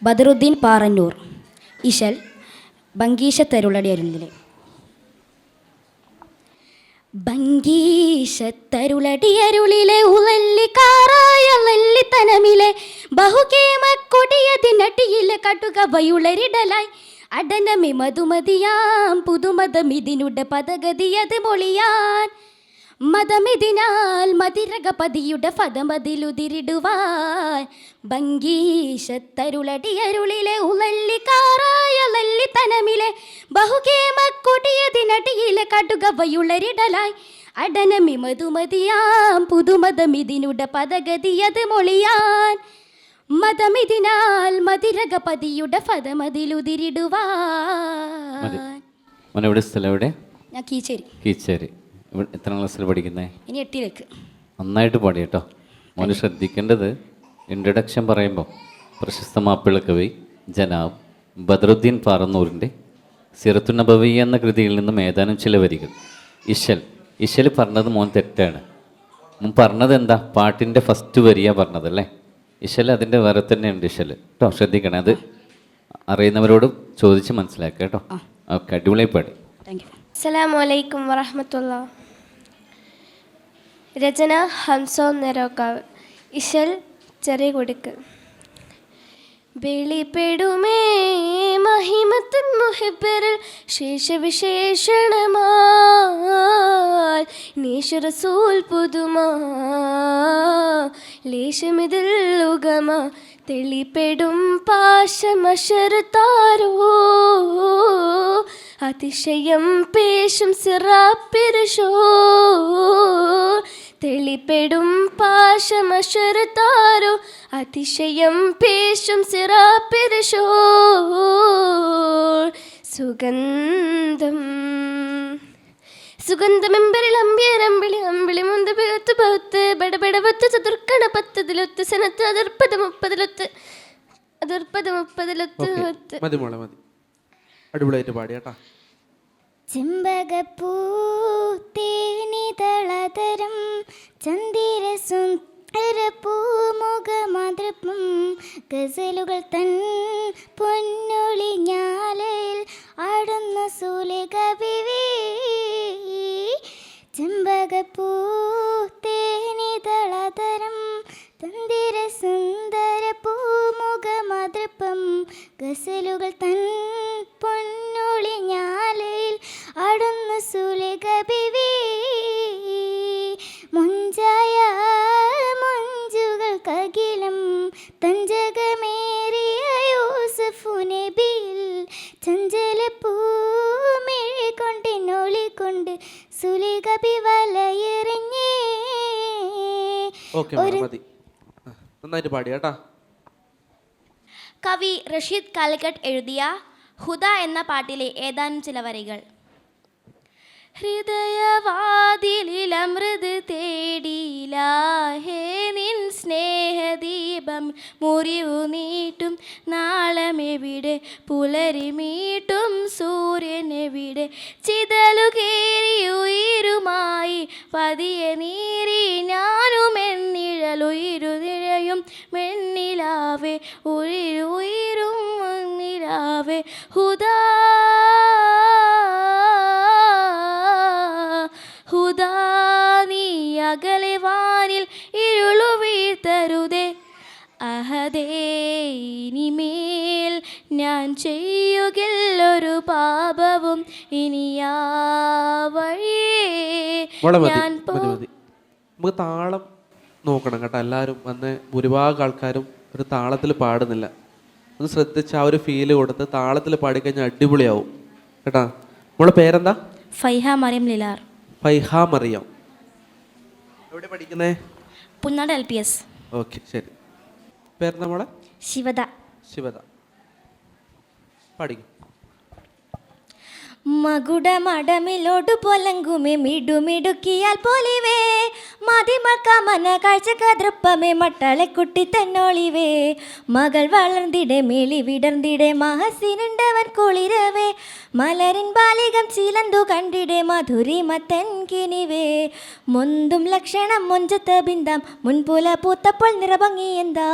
ബദറുദ്ദീൻ പാറന്നൂർ ഇശൽ ബംഗീശത്തരുളടി അരുളിലെ. ബംഗീശത്തരുളടി അരുളിലെ ഉളല്ലിക്കാറായ ലല്ലിത്തനമിലെ ബഹുകേമ കൊടിയതിനടിയിലെ കടുകവയുളരിടലായി അടനമി മധുമതിയാം പുതുമതമിതിനുടെ പദഗതിയത് മൊളിയാൻ. മതമിതിനാൽ മതിരകപതിയുടെ ഫതമതിലുതിരിടുവാൻ. ബംഗീശത്തരുളടി അരുളിലെ ഉളല്ലിക്കാറായ ലല്ലിത്തനമിലെ ബഹുകേമ കൊടിയതിനടിയിലെ കടുകവയുളരിടലായി അടനമി മധുമതിയാം പുതുമതമിതിനുടെ പദഗതിയത് മൊളിയാൻ. മതമിതിനാൽ മതിരകപതിയുടെ ഫതമതിലുതിരിടുവാൻ. മോനെവിടെ സ്ഥലം എവിടെ? ഞാൻ കീച്ചേരി. കീച്ചേരി. എത്രാം ക്ലാസ്സിൽ പഠിക്കുന്നത്? ഇനി 8ലേക്ക്. നന്നായിട്ട് പാടി കേട്ടോ. മോന് ശ്രദ്ധിക്കേണ്ടത് ഇൻട്രഡക്ഷൻ പറയുമ്പോൾ പ്രശസ്ത മാപ്പിള കവി ജനാബ് ബദറുദ്ദീൻ പാറന്നൂരിൻ്റെ സിറത്തു നബവി എന്ന കൃതിയിൽ നിന്നും ഏതാനും ചില വരികൾ. ഇശൽ പറഞ്ഞത് മോൻ തെറ്റാണ്. മോൻ പറഞ്ഞത് എന്താ? പാട്ടിൻ്റെ ഫസ്റ്റ് വരിയാണ് പറഞ്ഞതല്ലേ? ഇശൽ അതിൻ്റെ വേറെ തന്നെയുണ്ട് ഇശൽ കേട്ടോ. ശ്രദ്ധിക്കണേ, അത് അറിയുന്നവരോട് ചോദിച്ച് മനസ്സിലാക്കുക കേട്ടോ. ഓക്കെ, അടിപൊളിയായി പാടി. Thank you. അസ്സലാമു അലൈക്കും വറഹ്മത്തുള്ളാഹി. രചന ഹംസോ നെരോക്കാവ്. ഇശൽ ചെറിയ കൊടുക്ക്. വെളിപ്പെടുമേ മഹിമത്തുൻ മുഹിബ്ബറിൽ ശേഷവിശേഷണമാൽ നീശ റസൂൽ പുതുമാ ലേശമിതിൽ ഉഗമ തെളിപ്പെടും പാശമശർത്താരോ അതിശയം പേശും സിറാപ്പിരുഷോ തെളിപ്പെടും പാശമശർത്താരോ അതിശയം പേശും സിറാപ്പിരുഷോ സുഗന്ധം സുഗന്ധമെമ്പരിൽ അമ്പിയരമ്പിളി അമ്പിളി മുന്ത് ബഹത്ത് ബഹത്ത് ബടബടവത്ത് ചതുർക്കണ പത്തതിലൊത്ത് സനത്ത് അതിർപ്പത് മുപ്പതിലൊത്ത് അതിർപ്പത് മുപ്പതിലൊത്ത് മതി മോളെ മതി. അടിപൊളിയായിട്ട് പാടി കേട്ടാ. ചെമ്പകപ്പൂ തേനിതളതരം ചന്ദിര സുന്ദരപ്പൂമുഖമാതൃപ്പം ഗസലുകൾ തൻ പൊന്നൊളിഞ്ഞാലയിൽ ആടുന്ന സൂലിക ബിവി. ചെമ്പകപ്പൂ തേനിതളതരം തന്തിര സുന്ദര പൂമുഖമാതൃപ്പം ഗസലുകൾ തൻ പൊന്നൊളിഞ്ഞാലയിൽ ആടുന്ന സൂലിക ബിവി. മുഞ്ചായ മഞ്ചുകൾക്കകിലം തഞ്ചകമേറിയ യൂസഫു നബിയിൽ ചഞ്ചലപ്പൂമിഴി കൊണ്ടിനൊളിക്കൊണ്ട് സുലിക ബി വലയെറിഞ്ഞേ. ഓക്കെ മതി, നന്നായിട്ട് പാടി കേട്ടാ. കവി റഷീദ് കാലിക്കറ്റ് എഴുതിയ ഹുദ എന്ന പാട്ടിലെ ഏതാനും ചില വരികൾ. ഹൃദയവാതിലിലമൃത് തേടിയിലാഹേ നിൻ സ്നേഹദീപം മുറിവു നീട്ടും നാളമെവിടെ പുലരി മീട്ടും സൂര്യനെവിടെ ചിതലുകേറി ഉയരുമായി പതിയെ നീരി ഞാനും എന്നിഴലുയിരു നിഴയും മെന്നിലാവേ ഉയരും നിലാവേ ഹുദാ ഹുദാ നീ അകലെ വാനിൽ ഇരുളു വീഴ്ത്തരുതേ അഹദേ ഇനിമേൽ ഞാൻ ചെയ്യുകില്ലൊരു പാപവും ഇനിയാ വഴിയേ ഞാൻ നമുക്ക് താളം നോക്കണം കേട്ടോ. എല്ലാവരും വന്ന് ഭൂരിഭാഗം ആൾക്കാരും ഒരു താളത്തിൽ പാടുന്നില്ല. ഒന്ന് ശ്രദ്ധിച്ച് ആ ഒരു ഫീല് കൊടുത്ത് താളത്തിൽ പാടിക്കഴിഞ്ഞാൽ അടിപൊളിയാവും കേട്ടാ. നമ്മളെ പേരെന്താ? ഫൈഹ മറിയം ലിലാർ. ഫൈഹ മറിയം. എവിടെ പഠിക്കുന്നേ? പുന്നാട് LPS. ഓക്കെ ശരി. പേരെന്താ മോളെ? ശിവദ. ശിവദ. പഠിക്കും. മകുടമടമിലോട്ടു പൊലങ്കുമേ മിടുമിടുക്കിയാൽ പോലിവേ മതിമക്കമന കാഴ്ചക്കതൃപ്പമേ മട്ടളെ കുട്ടി തന്നോളിവേ മകൾ വളർന്നിടെ മേളി വിടർന്നിടെ മഹസിനുണ്ടവൻ കുളിരവേ മലരിൻ ബാലികം ചീലന്തു കണ്ടിടെ മധുരിമത്തൻ കിനിവേ മുന്തും ലക്ഷണം മൊഞ്ചത്ത് ബിന്ദാം മുൻപുല പൂത്തപ്പോൾ നിറഭംഗി എന്താ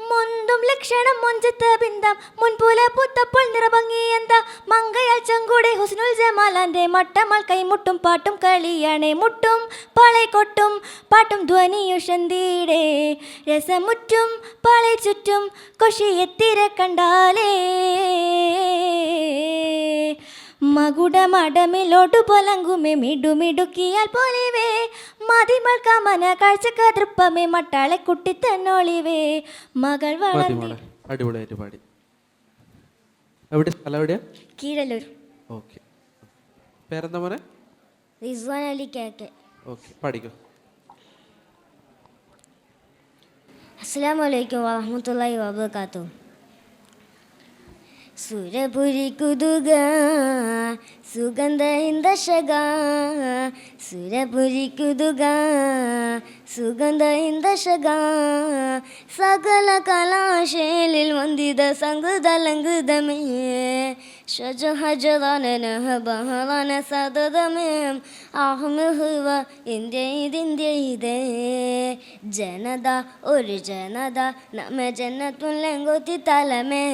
മുന്തും ലക്ഷണം മൊഞ്ചത്ത് ബിന്ദാം മുൻപുല പൂത്തപ്പോൾ നിറഭംഗി എന്താ മങ്കയാൽ ചങ്കൂടെ ഹുസ്നുൽ ജമാലാന്റെ മട്ടമാൾ കൈമുട്ടും പാട്ടും കളിയാണേ മുട്ടും പാളை കൊട്ടും പാട്ടും ധ്വനിയുഷന്തീടെ രസമുറ്റും പാളை ചുറ്റും കൊഷിയെത്തിര കണ്ടാലേ മകുടമടമിലോട്ടു പൊലങ്കുമേ മിടുമിടുക്കിയാൽ പോലിവേ മതിമൾക്കമന കാഴ്ചക്കതൃപ്പമേ മട്ടാളെ കുട്ടി തന്നോളിവേ മകൾ വളർന്നി. അടിപൊളിയായിട്ട് പാടി. എവിടെ സ്ഥലം എവിടെയാ? കീഴല്ലൂർ. ഓക്കെ. പേരെന്താ മോനെ? റിസ്വാൻ അലി കേക്കെ. ഓക്കെ പഠിക്കും. അസ്സലാമു അലൈക്കും വറഹ്മത്തുള്ളാഹി വബറകാതുഹു. സുരപുരി കുതുക സുഗന്ധ ഹിന്ദശക സുരപുരി കുതുക സുഗന്ധ ഹിന്ദശക സകല കലാശേലിൽ വന്ദിത സംഗതലംഗതമേ ഷജഹജദാനനഹ ബഹളന സദതമേ ആഹ്മഹുവ ഇന്ത്യ ഇതേ ജനത ഒരു ജനത നമ്മ ജന്നത്തുലങ്കൊത്തി തലമേ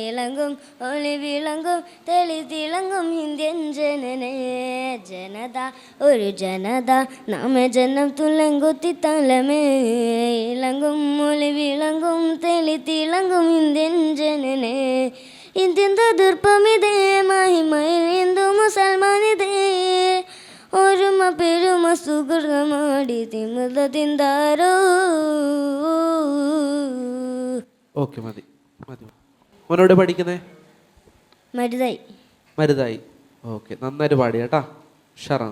ഇളങ്കും ഒളി വിളങ്കും തെളി തിളങ്ങും ഇന്ത്യൻ ജനനേ ജനത ഒരു ജനത നമ്മ ജന്നത്തുലങ്കൊത്തി തലമേ ഇളങ്കും ഒളി വിളങ്കും തെളി തിളങ്ങും ഇന്ത്യൻ ജനനേ ഇന്ത്യൻ ദുർപ്പമിതേ മഹിമയിൽ ഹിന്ദു മുസൽമാനിതേ ഒരുമ പെരുമ സുഗൃഹമാടി തിമിത തിന്താരോ. ഓക്കെ മതി മതി. മോനോട് പഠിക്കുന്നേ? മരുതായി. മരുതായി. ഓക്കെ നന്നായിട്ട് പാടി കേട്ടാ. ഷറാ.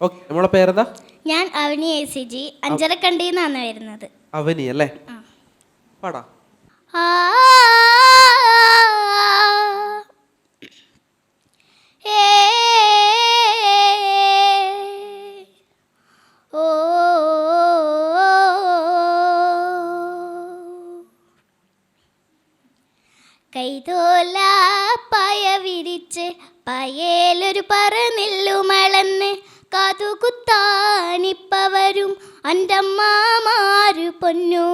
ഓക്കെ നമ്മളെ പേരെന്താ? ഞാൻ അവനി ACG അഞ്ചരക്കണ്ടിന്നാണ് വരുന്നത്. അവനി അല്ലേ? പാടാ. കൈതോല പായ വിരിച്ച് പായേലൊരു പറന്നില്ലുമളന്ന് കാതുകുത്താനിപ്പവരും അൻ്റമ്മമാരു പൊന്നു.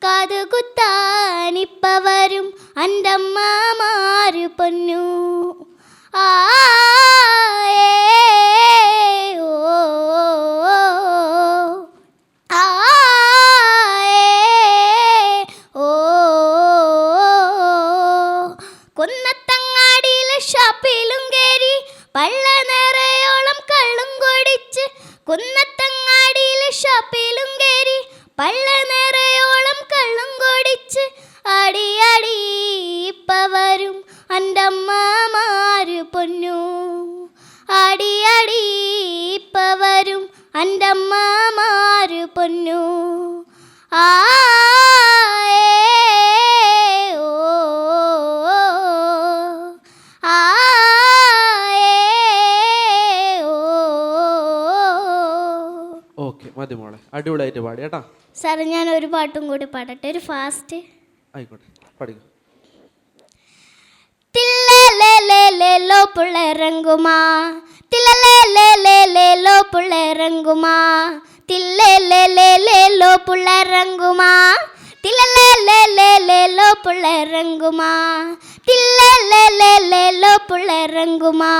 കാതുകുത്താനിപ്പവരും അൻ്റമ്മമാരു പൊന്നു. ആ ഓ ആ ഓ കുന്നത്തങ്ങാടിയിലെ ഷാപ്പിലും കയറി പള്ള നിറയോളം കള്ളും കൊടിച്ച്. കുന്നത്തങ്ങാടിയിലെ ഷാപ്പിലും കയറി പള്ള നിറയോളം കള്ളും കൊടിച്ച്. അടി അടി ഇപ്പവരും അൻ്റമ്മമാരു പൊന്നു. അടി അടി ഇപ്പവരും അൻ്റമ്മമാരു പൊന്നു. ആ ഓ ആ ഓക്കെ മതി മോളെ, അടിപൊളിയായിട്ട് പാടി കേട്ടാ. സാർ ഞാൻ ഒരു പാട്ടും കൂടി പാടട്ടെ, ഒരു ഫാസ്റ്റ്. ആയിക്കോട്ടെ, പഠിക്കും. തില്ലലേലേലേലോ പുള്ളരങ്കുമാ തില്ലലേലേലേലോ പുള്ളരങ്കുമാ തില്ലലേലേലേലോ പുള്ളരങ്കുമാ തില്ലലേലേലേലോ പുള്ളരങ്കുമാ തില്ലലേലേലേലോ പുള്ളരങ്കുമാ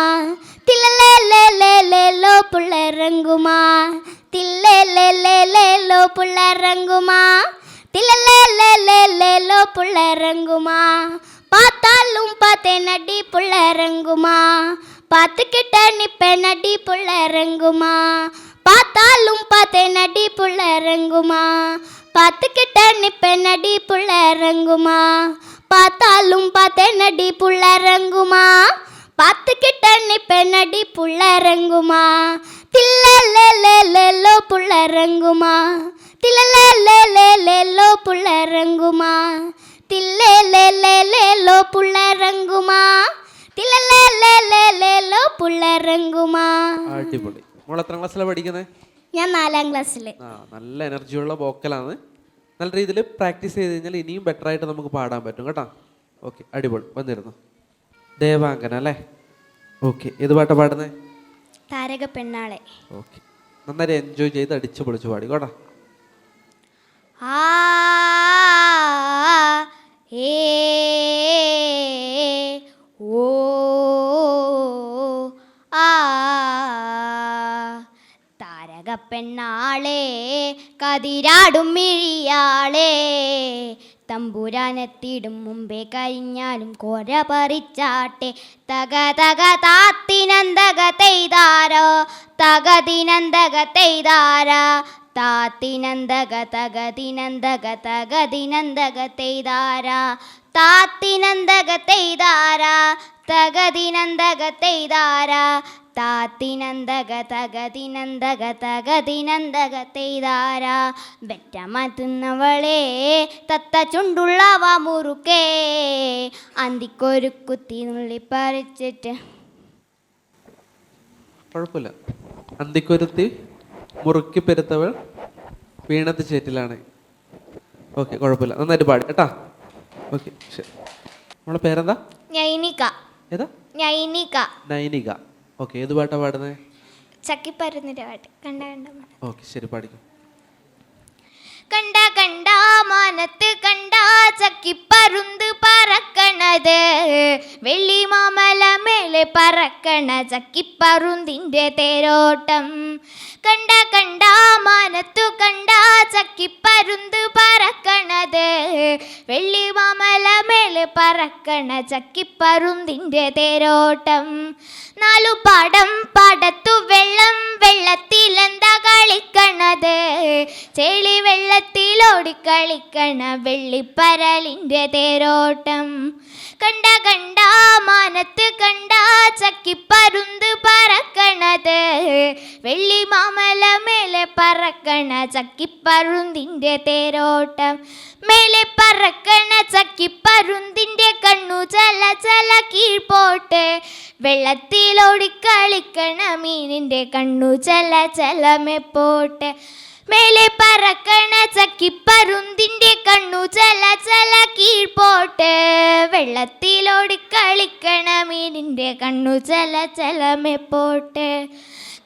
തില്ലലേലേലേലോ പുള്ളരങ്കുമാ തില്ലലേലേലേലോ പുള്ളരങ്കുമാ തില്ലലേലേലേലോ പുള്ളരങ്കുമാ. பார்த்தாலும் பார்த்தேன் அடி புள்ளரங்குமா பார்த்துக்கிட்ட நிப்பேன் அடி புள்ளரங்குமா. பார்த்தாலும் பார்த்தேன் அடி புள்ளரங்குமா பார்த்துக்கிட்ட நிப்பேன் அடி புள்ளரங்குமா. பார்த்தாலும் பார்த்தேன் அடி புள்ளரங்குமா பார்த்துக்கிட்ட நிப்பேன் அடி புள்ளரங்குமா. தில்லலேலேலேலோ புள்ளரங்குமா தில்லலேலேலேலோ புள்ளரங்குமா തില്ലേലേലേലേലോ പുള്ളരങ്കുമാ തില്ലേലേലേലേലോ പുള്ളരങ്കുമാ. അടിപൊളി. മോൾ എത്ര ക്ലാസ്സിലാണ് പഠിക്കുന്നത്? ഞാൻ 4ാം ക്ലാസ്സിൽ. ആ, നല്ല എനർജിയുള്ള വോക്കലാണ്. നല്ല രീതിയിൽ പ്രാക്ടീസ് ചെയ്ത് കഴിഞ്ഞാൽ ഇനിയും ബെറ്റർ ആയിട്ട് നമുക്ക് പാടാൻ പറ്റും കേട്ടോ. ഓക്കെ, അടിപൊളി. വന്നിരുന്നു ദേവാങ്കന അല്ലേ? ഓക്കെ, ഏത് പാട്ടാണ് പാടുന്നത്? താരക പെണ്ണാളെ. ഓക്കെ, നന്നായി എൻജോയ് ചെയ്ത് അടിച്ചു പൊളിച്ച് പാടി കേട്ടോ. ആ ഏ ഓ ആ താരകപ്പെണ്ണാളെ കതിരാടും മിഴിയാളെ തമ്പുരാനെത്തിടും മുമ്പേ കഴിഞ്ഞാലും കോര പറിച്ചാട്ടെ. തക തക താത്തിനന്തക തെയ്താരോ തകതിനന്തക തെയ്താരാ താത്തിനന്തക തകതിനന്തക തകതിനന്തക തെയ്താരാ താത്തിനന്തക തെയ്താരാ തകതിനന്തക തെയ്താരാ താത്തിനന്തക തകതിനന്തക തകതിനന്തക തെയ്താരാ. വെറ്റമാറ്റുന്നവളെ തത്ത ചുണ്ടുള്ളവ മുറുക്കേ അന്തിക്കൊരു കുത്തി നുള്ളി പറിച്ചിട്ട്. കുഴപ്പമില്ല. അന്തിക്കൊരുത്തി മുറുക്കി പെരുത്തവൾ വീണത്ത് ചേറ്റിലാണ്. ഓക്കെ, കുഴപ്പമില്ല, നന്നായിട്ട് പാടി കേട്ടാ. ഓക്കെ, ശരി. നമ്മളെ പേരെന്താ? നൈനിക. ഏതാ? നൈനിക. നൈനിക. ഓക്കെ, ഏത് പാട്ടാണ് പാടുന്നത്? ചക്കിപ്പരുന്നിൻ്റെ പാട്ട്. കണ്ട കണ്ട. ഓക്കെ, ശരി, പാടിക്കും. കണ്ട കണ്ട മാനത്ത് കണ്ട ചക്കിപ്പരുന്ത് പറക്കണത് വെള്ളി മാമല മേലെ പറക്കണ ചക്കിപ്പരുന്തിൻ്റെ തേരോട്ടം. കണ്ട കണ്ട മാനത്തു കണ്ട ചക്കിപ്പരുന്ത് പറക്കണത് വെള്ളി മാമല മേലെ പറക്കണ ചക്കിപ്പരുന്തിൻ്റെ തേരോട്ടം. 4 പാടം പാടത്തു വെള്ളം വെള്ളത്തിലെന്താ കളിക്കണത് ചെളി വെള്ളത്തിലോടിക്കളിക്കണ വെള്ളിപ്പരലിൻ്റെ തേരോട്ടം. കണ്ട കണ്ട മാനത്ത് കണ്ട ചക്കിപ്പരുന്ത് പറക്കണത് വെള്ളി മാമല മേലെ പറക്കണ ചക്കിപ്പരുന്തിൻ്റെ തേരോട്ടം. മേലെ പറക്കണ ചക്കിപ്പരുന്തിൻ്റെ കണ്ണു ചല ചല കീഴ്പോട്ട് വെള്ളത്തിലോടിക്കളിക്കണ മീനിൻ്റെ കണ്ണു ചല ചല മെപ്പോട്ട്. മേലെ പറക്കണ ചക്കിപ്പരുന്തിന്റെ കണ്ണു ചല ചല കീഴ്പോട്ട് വെള്ളത്തിലോടി കളിക്കണ മീനിന്റെ കണ്ണു ചല ചല മേപ്പോട്ട്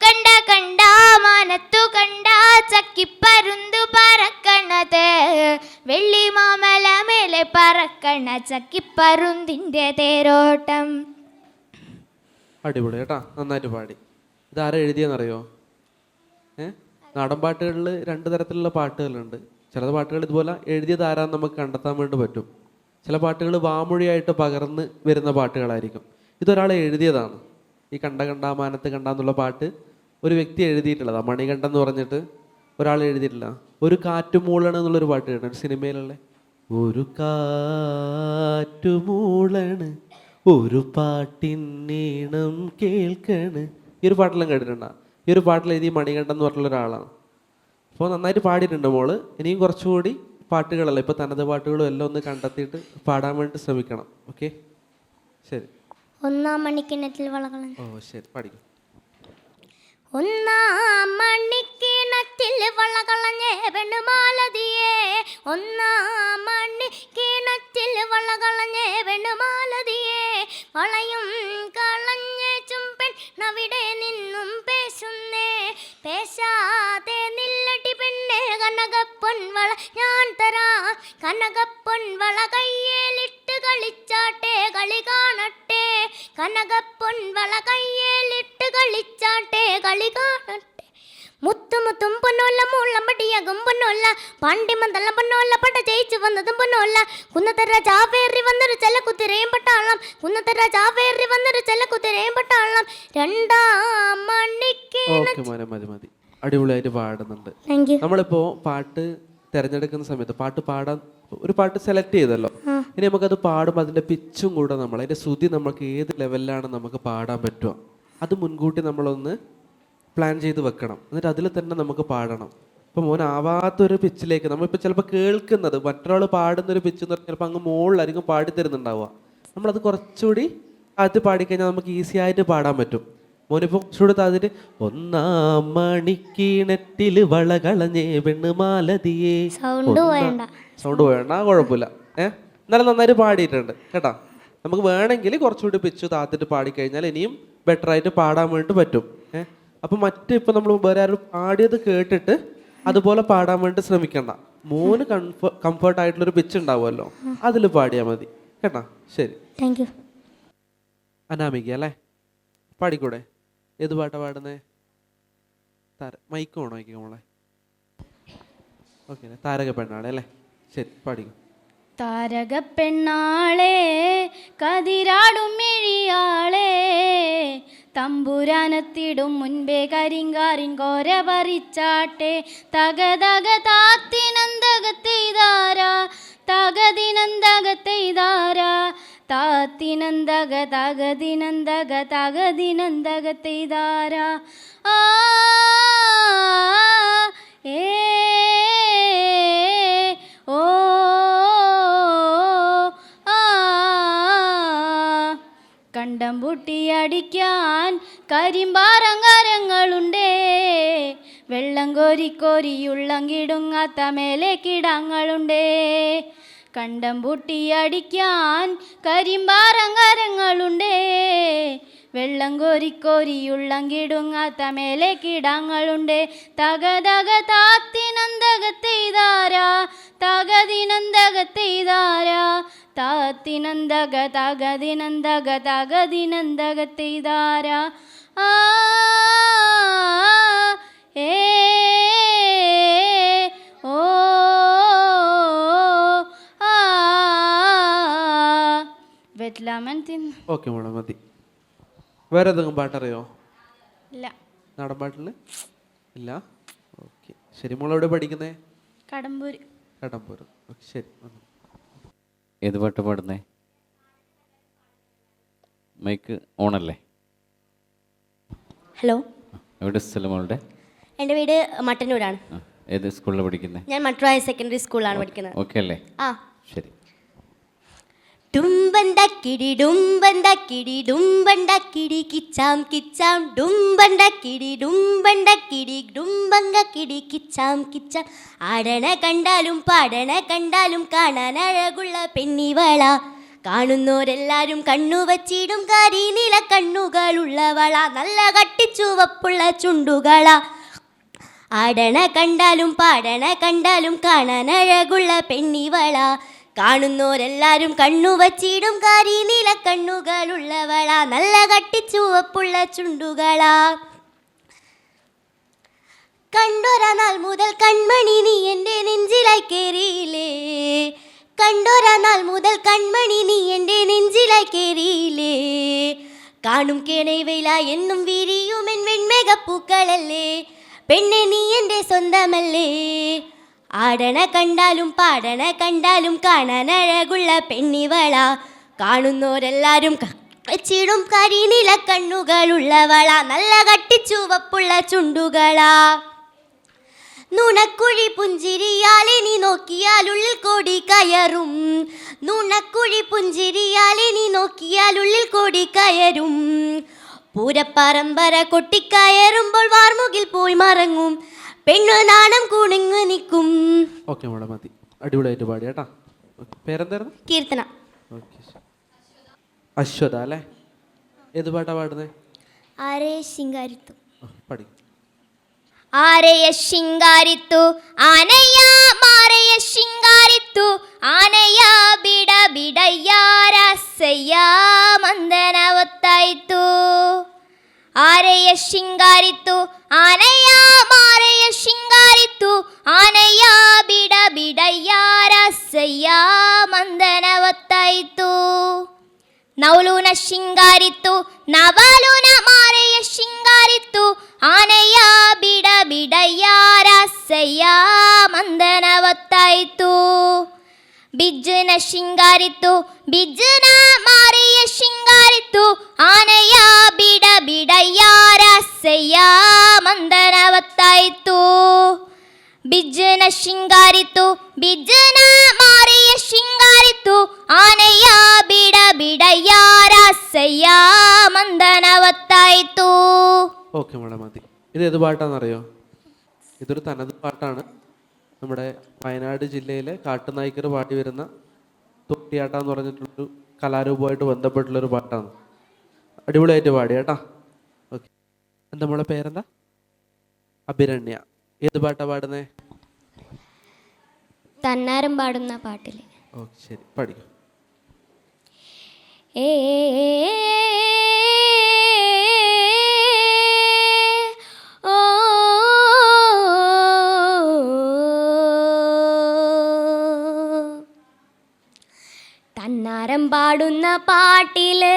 കണ്ട കണ്ട മാനത്തു കണ്ട ചക്കിപ്പരുന്തു പറക്കണത് വെള്ളി മാമല മേലെ പറക്കണ ചക്കിപ്പരുന്തിന്റെ തേരോട്ടം. അടിപൊളി കേട്ടാ, നന്നായിട്ട് പാടി. ഇതാരാ എഴുതിയെന്നറിയോ? നാടൻ പാട്ടുകളിൽ 2 തരത്തിലുള്ള പാട്ടുകളുണ്ട്. ചില പാട്ടുകൾ ഇതുപോലെ എഴുതിയത് ആരാന്ന് നമുക്ക് കണ്ടെത്താൻ വേണ്ടി പറ്റും. ചില പാട്ടുകൾ വാമൊഴിയായിട്ട് പകർന്ന് വരുന്ന പാട്ടുകളായിരിക്കും. ഇതൊരാൾ എഴുതിയതാണ്. ഈ കണ്ട കണ്ടാമാനത്ത് കണ്ട എന്നുള്ള പാട്ട് ഒരു വ്യക്തി എഴുതിയിട്ടുള്ളതാണ്. മണികണ്ഠൻ എന്ന് പറഞ്ഞിട്ട് ഒരാൾ എഴുതിയിട്ടില്ല. ഒരു കാറ്റുമൂളണ് എന്നുള്ളൊരു പാട്ട് കേട്ടോ, ഒരു സിനിമയിലുള്ള ഒരു കാറ്റുമൂളണ് ഒരു പാട്ടിനീണം കേൾക്കണ്. ഈ ഒരു പാട്ടെല്ലാം കേട്ടിട്ടുണ്ടോ? ഈ ഒരു പാട്ടിൽ എഴുതി മണികണ്ഠൻ എന്ന് പറഞ്ഞുള്ള ഒരാളാണ്. അപ്പോൾ നന്നായിട്ട് പാടിയിട്ടുണ്ട് മോള്. ഇനിയും കുറച്ചുകൂടി പാട്ടുകളല്ല, ഇപ്പോൾ തനത് പാട്ടുകളും എല്ലാം ഒന്ന് കണ്ടെത്തിയിട്ട് പാടാൻ വേണ്ടി ശ്രമിക്കണം. ഓക്കെ, ശരി. ഒന്നാം മണിക്കിണറ്റിൽ വളകൾ. ഓ ശരി, പാടിക്കും. ഒന്നാം മണിക്കിണറ്റിൽ വളകളഞ്ഞേ വെണ്ണുമാലതിയേ, ഒന്നാം മണിക്കിണറ്റിൽ വളകളഞ്ഞേ വെണ്ണുമാലതിയേ, വളയും കളഞ്ഞേ ചുംപെൺ നവിടെ നിന്നും പേശുന്നേ, പേശാതെ നില്ലടി പെണ്ണെ കനകപ്പൊൻവള ഞാൻ തരാ, കനകപ്പൊൻവള കയ്യേലിട്ട് കളിച്ചാട്ടെ കളി കാണട്ടെ, കനകപ്പൊൻവള കയ്യേലിട്ട് കളിച്ചാട്ടെ കളി കാണട്ടെ, മുത്തുമുത്തും പൊന്നോല്ല മുള്ളമ്പടിയാകും പൊന്നോല്ല, പാണ്ടിമന്തളം പൊന്നോല്ല പട്ട ജയിച്ചു വന്നതും പൊന്നോല്ല, കുന്നത്തെ രാജാവേറി വന്നൊരു ചെല്ലക്കുതിരയും പട്ടാളം, കുന്നത്തെ രാജാവേറി വന്നൊരു ചെല്ലക്കുതിരയും പട്ടാളം, രണ്ടാം മണിക്ക്. ഓക്കെ മോനെ, മതി മതി, അടിപൊളിയായിട്ട് പാടുന്നുണ്ട്. നമ്മളിപ്പോൾ പാട്ട് തിരഞ്ഞെടുക്കുന്ന സമയത്ത് പാട്ട് പാടാൻ ഒരു പാട്ട് സെലക്ട് ചെയ്തല്ലോ, ഇനി നമുക്കത് പാടുമ്പോൾ അതിൻ്റെ പിച്ചും കൂടെ നമ്മൾ അതിൻ്റെ ശ്രുതി നമുക്ക് ഏത് ലെവലിലാണ് നമുക്ക് പാടാൻ പറ്റുക അത് മുൻകൂട്ടി നമ്മളൊന്ന് പ്ലാൻ ചെയ്ത് വെക്കണം. എന്നിട്ട് അതിൽ തന്നെ നമുക്ക് പാടണം. ഇപ്പോൾ മോൻ ആവാത്തൊരു പിച്ചിലേക്ക് നമ്മളിപ്പോൾ ചിലപ്പോൾ കേൾക്കുന്നത് മറ്റൊരാൾ പാടുന്നൊരു പിച്ച് എന്ന് പറഞ്ഞാൽ ചിലപ്പോൾ അങ്ങ് മുകളിലായിരിക്കും പാടി തരുന്നുണ്ടാവുക. നമ്മളത് കുറച്ചുകൂടി ആദ്യം പാടിക്കഴിഞ്ഞാൽ നമുക്ക് ഈസി ആയിട്ട് പാടാൻ പറ്റും. മോനിപ്പോൾ കുറച്ചുകൂടി താതിട്ട് ഒന്നാം മണിക്കിണറ്റിൽ വളകളഞ്ഞേ പെണ്ണുമാലതിയേ, സൗണ്ട് വേണ്ട, കുഴപ്പമില്ല. എന്നാലും നന്നായിട്ട് പാടിയിട്ടുണ്ട് കേട്ടാ. നമുക്ക് വേണമെങ്കിൽ കുറച്ചുകൂടി പിച്ച് താത്തിട്ട് പാടിക്കഴിഞ്ഞാൽ ഇനിയും ബെറ്റർ ആയിട്ട് പാടാൻ വേണ്ടി പറ്റും. അപ്പം ഇപ്പം നമ്മൾ വേറെ ആരും പാടിയത് കേട്ടിട്ട് അതുപോലെ പാടാൻ വേണ്ടി ശ്രമിക്കണ്ട. മോന് കംഫർട്ടായിട്ടുള്ളൊരു പിച്ച് ഉണ്ടാവുമല്ലോ, അതിൽ പാടിയാൽ മതി കേട്ടാ. ശരി, താങ്ക് യു. അനാമിക അല്ലേ, പാടിക്കൂടെ? ഏത് പാട്ടാ പാടുന്നേ? മൈക്ക് വേണോ നോക്കിക്കോ മോളെ. ഓക്കെ, താരക പെണ്ണാളെ അല്ലേ, ശരി പാടിക്കോ. താരക പെണ്ണാളെ കതിരാടും മിഴിയാളെ, തമ്പുരാനത്തിടും മുൻപേ കരിങ്കാറിൻ കോര പറിച്ചാട്ടെ, തകതക താത്തിനന്തകത്തെയ്താരാ, തകതിനന്തകത്തെയ്താരാ, താത്തിനന്തക തകതിനന്തക തകതിനന്തകത്തെയ്താരാ, ആ ഏ ഓ കണ്ടം പൂട്ടിയടിക്കാൻ കരിമ്പാറങ്കരങ്ങളുണ്ടേ, വെള്ളം കോരിക്കോരിയുള്ളം കിടുങ്ങാത്ത മേലെ കിടങ്ങളുണ്ടേ, കണ്ടം പൂട്ടിയടിക്കാൻ കരിമ്പാറങ്കരങ്ങളുണ്ടേ, വെള്ളം കോരിക്കോരിയുള്ളം കിടുങ്ങാത്ത മേലെ കിടങ്ങളുണ്ടേ, തകതക താത്തിനന്തകത്തെയ്താരാ, തകതിനന്തകത്തെയ്താരാ, താത്തിനന്തക തകതിനന്തക തകതിനന്തകത്തെയ്താരാ, ആ ഏ ഓ ആ വെറ്റ്ലാമൻ തിന്നു. ഓക്കെ മോളെ, മതി. വേറെ എന്തെങ്കിലും പാട്ടറിയോ? ഇല്ല. നാടൻ പാട്ടിൽ ഇല്ല? ഓക്കെ, ശരി. മോളെവിടെ പഠിക്കുന്നേ? കടമ്പൂർ. കടമ്പൂർ. ഓക്കെ, ശരി. ഏത് പാട്ട് പാടുന്നേ? മൈക്ക് ഓണല്ലേ? ഹലോ, എവിടെ സ്ഥലം മോളുടെ? എൻ്റെ വീട് മട്ടന്നൂരാണ്. ഏത് സ്കൂളിലാണ് പഠിക്കുന്നത്? ഞാൻ മട്ടൂർ ഹയർ സെക്കൻഡറി സ്കൂളിലാണ് പഠിക്കുന്നത്. ഓക്കെ അല്ലേ? ആ ശരി. ഡുംബണ്ടക്കിടി ഡുംബണ്ടക്കിടി ഡുംബണ്ടക്കിടി കിച്ചാം കിച്ചാം ഡുംബണ്ടക്കിടി ഡുംബണ്ടക്കിടി ഡുംബങ്കക്കിടി കിച്ചാം കിച്ചാം. ആടണ കണ്ടാലും പാടണ കണ്ടാലും കാണാൻ അഴകുള്ള പെണ്ണിവള. കാണുന്നോരെല്ലാരും കണ്ണു വച്ചിടും കരിനീല കണ്ണുകളുള്ളവള. നല്ല കട്ടിച്ചുവപ്പുള്ള ചുണ്ടുകള. ആടണ കണ്ടാലും പാടണ കണ്ടാലും കാണാൻ അഴകുള്ള പെണ്ണിവള. കാണുന്നോരെല്ലാരും കണ്ണു വച്ചിടും കരിനീല കണ്ണുകളുള്ളവള. നല്ല കട്ടിച്ചുവപ്പുള്ള ചുണ്ടുകളാ. കണ്ടൊരാ നാൾ മുതൽ കൺമണി നീ എൻ്റെ നെഞ്ചിലായി കേറിയില്ലേ. കണ്ടൊരാ നാൾ മുതൽ കൺമണി നീ എൻ്റെ നെഞ്ചിലായി കേറിയില്ലേ. കാണും കേണൈവയില എന്നും വിരിയുമെൻ വെൺമേഘപ്പൂക്കളല്ലേ. പെണ്ണെ നീ എൻ്റെ സ്വന്തമല്ലേ. ആടണ കണ്ടാലും പാടണ കണ്ടാലും കാണാൻ അഴകുള്ള പെണ്ണിവള. കാണുന്നോരെല്ലാരും വച്ചിടും കരിനീല കണ്ണുകളുള്ളവള. നല്ല കട്ടിച്ചുവപ്പുള്ള ചുണ്ടുകളാ. നുണക്കുഴി പുഞ്ചിരിയാലെ നീ നോക്കിയാലുള്ളിൽ കോടി കയറും. നുണക്കുഴി പുഞ്ചിരിയാലെ നീ നോക്കിയാലുള്ളിൽ കോടി കയറും. പൂരപ്പറമ്പര കൊട്ടിക്കയറുമ്പോൾ വാർമുകിൽ പോയി മറങ്ങും. പെണ്ണു നാണം കുണുങ്ങു നിൽക്കും. ഓക്കെ മോളെ, മതി. അടിപൊളിയായിട്ട് പാടി കേട്ടാ. പേരെന്തായിരുന്നു? കീർത്തന. ഓക്കെ. അശ്വത അല്ലേ? ഏത് പാട്ടാ പാടുന്നേ? ആരെ ശിങ്കാരിത്തു. പാടി. ആരെയ ശിങ്കാരിത്തു ആനയ മാറയ ശിങ്കാരിത്തു ആനയ ബിട ബിടയ്യാരസയ്യ മന്ദനവത്തായിത്തു. ആരെയ ശിങ്കാരിത്തു ആനയ മാറയ ശിങ്കാരിത്തു ആനയ ബിട ബിടയ്യാരസയ്യ ಮಂದನವತ್ತಾಯಿತು. ನವಲುನ ಶೃಂಗಾರಿತ್ತು ನವಲುನ ಮಾರೆಯ ಶೃಂಗಾರಿತ್ತು ಆನೆಯ ಬಿಡ ಬಿಡಯ್ಯಾರಸಯ್ಯ ಮಂದನವತ್ತಾಯಿತು. ಬಿಜ್ಜನ ಶೃಂಗಾರಿತ್ತು ಬಿಜ್ಜನ ಮಾರೆಯ ಶೃಂಗಾರಿತ್ತು ಆನೆಯ ಬಿಡ ಬಿಡಯ್ಯಾರಸಯ್ಯ ಮಂದನವತ್ತಾಯಿತು. ಬಿಜ್ಜನ ಶೃಂಗಾರಿತ್ತು ಬಿಜ್ಜನ ಮಾರೆಯ ಶೃಂಗಾರಿತ್ತು ಆನೆಯ ಬಿಡ ಬಿಡಯ್ಯಾರಸಯ್ಯ ಮಂದನವತ್ತಾಯಿತು. ഓക്കെ മോളെ, മതി. ഇത് ഏത് പാട്ടാണെന്നറിയോ? ഇതൊരു തനത് പാട്ടാണ്. നമ്മുടെ വയനാട് ജില്ലയിലെ കാട്ടുനായ്ക്കർ പാടി വരുന്ന തൊട്ടിയാട്ടം എന്ന് പറഞ്ഞിട്ടുള്ളൊരു കലാരൂപമായിട്ട് ബന്ധപ്പെട്ടുള്ളൊരു പാട്ടാണ്. അടിപൊളിയായിട്ട് പാടി കേട്ടാ. ഓക്കെ. എന്താ മോളെ പേരെന്താ? അഭിരണ്യ. ഏത് പാട്ടാ പാടുന്നേ? തന്നാരം പാടുന്ന പാട്ടില്. ഓക്കെ, ശരി, പഠിക്കും. ഏ ഓ തന്നാരം പാടുന്ന പാട്ടില്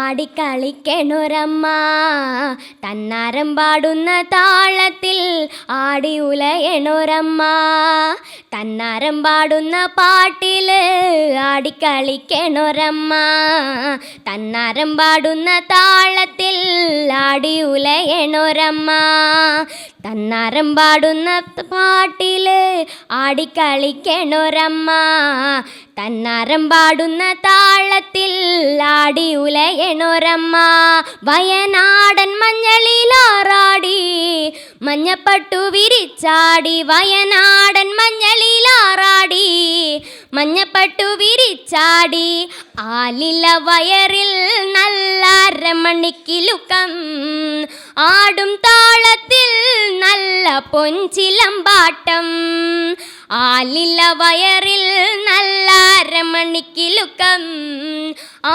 ആടിക്കളിക്കണൊരമ്മ. തന്നാരം പാടുന്ന താളത്തിൽ ആടി ഉലയണൊരമ്മ. തന്നാരം പാടുന്ന പാട്ടില് ആടിക്കളിക്കണൊരമ്മ. തന്നാരം പാടുന്ന താളത്തിൽ ആടി ഉലയണൊരമ്മ. തന്നാരം പാടുന്ന പാട്ടില് ആടിക്കളിക്കണൊരമ്മ. തന്നാരം പാടുന്ന താളത്തിൽ ആടി ഉലയണൊരമ്മ. വയനാടൻ മഞ്ഞളിലാറാടി മഞ്ഞപ്പട്ടു വിരിച്ചാടി. വയനാടൻ മഞ്ഞളിലാറാടി മഞ്ഞപ്പട്ടു വിരിച്ചാടി. ആലില വയറിൽ നല്ല അരമണിക്കിലുക്കം ആടും താളത്തിൽ നല്ല പൊൻചിലമ്പാട്ടം. ആലില വയറിൽ നല്ല അരമണിക്കിലുക്കം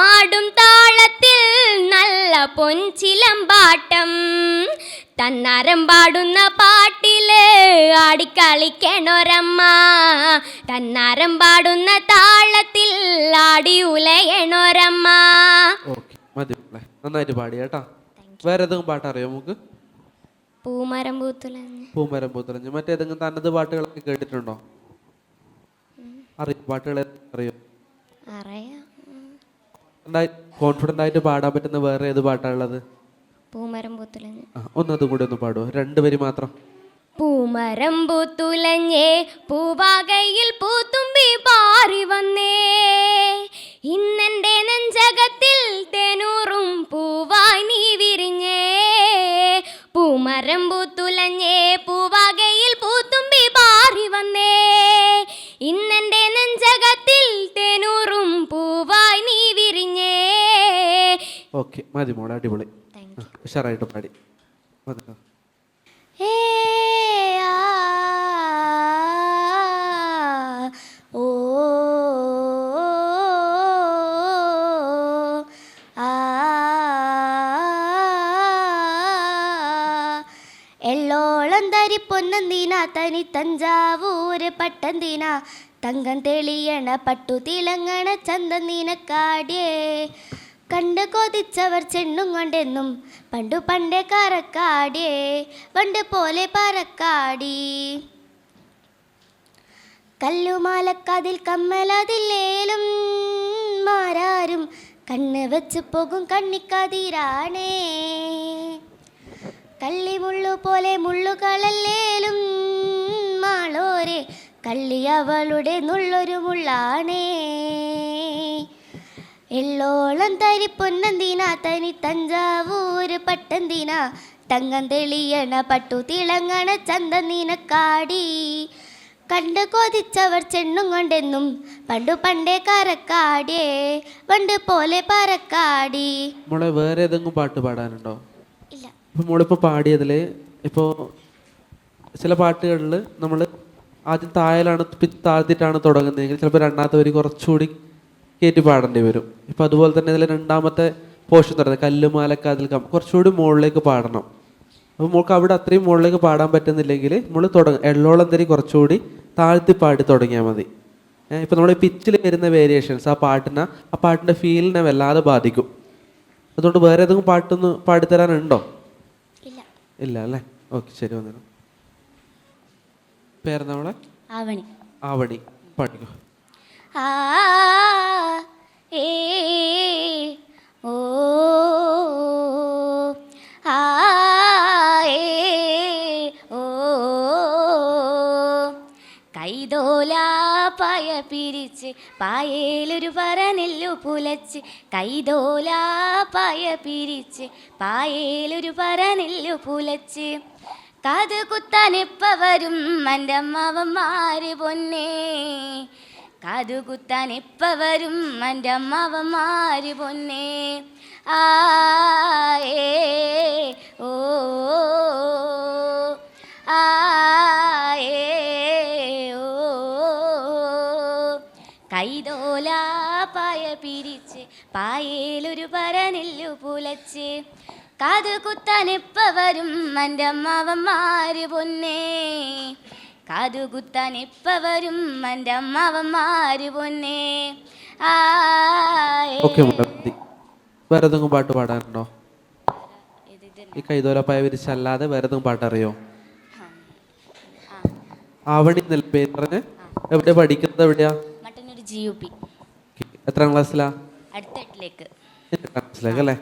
ആടും താളത്തിൽ നല്ല പൊൻചിലമ്പാട്ടം. തന്നാരം പാടുന്ന പാട്ടില് ആടിക്കളിക്കണൊരമ്മ. തന്നാരം പാടുന്ന താളത്തിൽ ആടി ഉലയണൊരമ്മ. ഓക്കെ, മതി. നന്നായിട്ട് പാടി കേട്ടാ. വേറെ ഏതെങ്കിലും പാട്ട് അറിയോ നമുക്ക്? പൂമരം പൂത്തുലഞ്ഞ്. പൂമരം പൂത്തുലഞ്ഞ്. മറ്റേതെങ്കിലും തനത് പാട്ടുകളൊക്കെ കേട്ടിട്ടുണ്ടോ? അറിയോ? പാട്ടുകൾ അറിയോ? അറിയാം. കോൺഫിഡൻ്റ് ആയിട്ട് പാടാൻ പറ്റുന്ന വേറെ ഏത് പാട്ടാണുള്ളത്? പൂമരം പൂത്തുലഞ്ഞ്. ഒന്നതും കൂടി ഒന്ന് പാടുമോ? 2 വരി മാത്രം. പൂമരം പൂത്തുലഞ്ഞേ പൂവാകയിൽ പൂത്തുമ്പി പാറി വന്നേ. ഇന്നെൻ്റെ നെഞ്ചകത്തിൽ തേനൂറും പൂവായി നീ വിരിഞ്ഞേ, പൂമരം പൂത്തുലഞ്ഞേ, പൂവാകയിൽ പൂത്തുമ്പി പാറി വന്നേ. ഇന്നെൻ്റെ നെഞ്ചകത്തിൽ തേനൂറും പൂവായി നീ വിരിഞ്ഞേ. ഓക്കെ, മതി മോളെ, അടിപൊളി, ഉഷാറായിട്ട് പാടി. മതി. ഏ ആ ഓ ആ എള്ളോളം തരി പൊന്നന്തിന തനി തഞ്ചാവൂര് പട്ടന്തിന തങ്കം തെളിയണ പട്ടു തിളങ്ങണ ചന്തം നിനക്കാടിയേ. കണ്ട് കൊതിച്ചവർ ചെണ്ണും കൊണ്ടെന്നും പണ്ടു പണ്ടേ കറക്കാടിയേ, പണ്ട് പോലെ പറക്കാടി. കല്ലുമാലക്കതിൽ കമ്മലതില്ലേലും മാരാരും കണ്ണ് വെച്ച് പോകും കണ്ണിക്കതിരാണേ. കള്ളിമുള്ളു പോലെ മുള്ളുകളല്ലേലും മാളോരെ കള്ളി അവളുടെ നുള്ളൊരു മുള്ളാണേ. എള്ളോളം തരി പൊന്നന്തിന തനി തഞ്ചാവൂര് പട്ടന്തിന തങ്കം തെളിയണ പട്ടു തിളങ്ങണ ചന്തം നിനക്കാടി. കണ്ട് കൊതിച്ചവർ ചെണ്ണും കൊണ്ടെന്നും പണ്ടു പണ്ടേ കറക്കാടിയേ, പണ്ട് പോലെ പറക്കാടി. മോളെ വേറെ ഏതെങ്കിലും പാട്ട് പാടാനുണ്ടോ? ഇല്ല. ഇപ്പം മോളിപ്പോൾ പാടിയതിൽ ഇപ്പോൾ ചില പാട്ടുകളിൽ നമ്മൾ ആദ്യം താഴ്ത്തിയിട്ടാണ് തുടങ്ങുന്നതെങ്കിൽ ചിലപ്പോൾ രണ്ടാമത്തെ വരി കുറച്ചുകൂടി കയറ്റി പാടേണ്ടി വരും. ഇപ്പം അതുപോലെ തന്നെ ഇതിൽ രണ്ടാമത്തെ പോർഷൻ പറയുന്നത് കല്ലുമാലക്കാതിൽ കുറച്ചുകൂടി മുകളിലേക്ക് പാടണം. അപ്പോൾ മോൾക്ക് അവിടെ അത്രയും മുകളിലേക്ക് പാടാൻ പറ്റുന്നില്ലെങ്കിൽ നമ്മൾ എള്ളോളം തരി കുറച്ചുകൂടി താഴ്ത്തി പാടി തുടങ്ങിയാൽ മതി. ഇപ്പം നമ്മൾ പിച്ചിൽ വരുന്ന വേരിയേഷൻസ് ആ പാട്ടിൻ്റെ ഫീലിനെ വല്ലാതെ ബാധിക്കും. അതുകൊണ്ട് വേറെ ഏതെങ്കിലും പാട്ടൊന്ന് പാടിത്തരാനുണ്ടോ? ഇല്ല അല്ലേ? ഓക്കെ, ശരി, വന്നിരുന്നു. പേരെന്താ നമ്മളെ? ആവണി. ആവണി, പാടിക്കോ. ആ ഏ ഓ ആ ഏ ഓ കൈതോല പായ പിരിച്ച് പായേലൊരു പറനെല്ലു പുലച്ച്, കൈതോല പായ പിരിച്ച് പായേലൊരു പറനെല്ലു പുലച്ച്. കാത് കുത്താനെപ്പ വരും എൻ്റെ അമ്മാവന്മാര് പൊന്നേ, കാതു കുത്താൻ എപ്പ വരും എൻ്റെ അമ്മാവന്മാര് പൊന്നേ. ആ ഏ ഓ ആ ഏ ഓ കൈതോല പായ പിരിച്ച് പായേലൊരു പറനെല്ലു പുലച്ച്, കാതു കുത്താൻ എപ്പ വരും എൻ്റെ അമ്മാവന്മാര് പൊന്നേ, കാതു കുത്താൻ എപ്പ വരും എൻ്റെ അമ്മാവന്മാര് പൊന്നേ. ഓക്കെ, വേറെ ഏതെങ്കിലും പാട്ട് പാടാനുണ്ടോ? ഈ കൈതോലപ്പായ വിരിച്ചല്ലാതെ വേറെ ഏതെങ്കിലും പാട്ട് അറിയോ? ആവണി എന്നല്ലേ പേര് പറഞ്ഞ്? എവിടെ പഠിക്കുന്നത്? എവിടെയാ? മട്ടന്നൂർ GUP. എത്രാം ക്ലാസ്സിലാ? അടുത്ത 8ലേക്ക്. 8ാം ക്ലാസ്സിലേക്ക് അല്ലേ?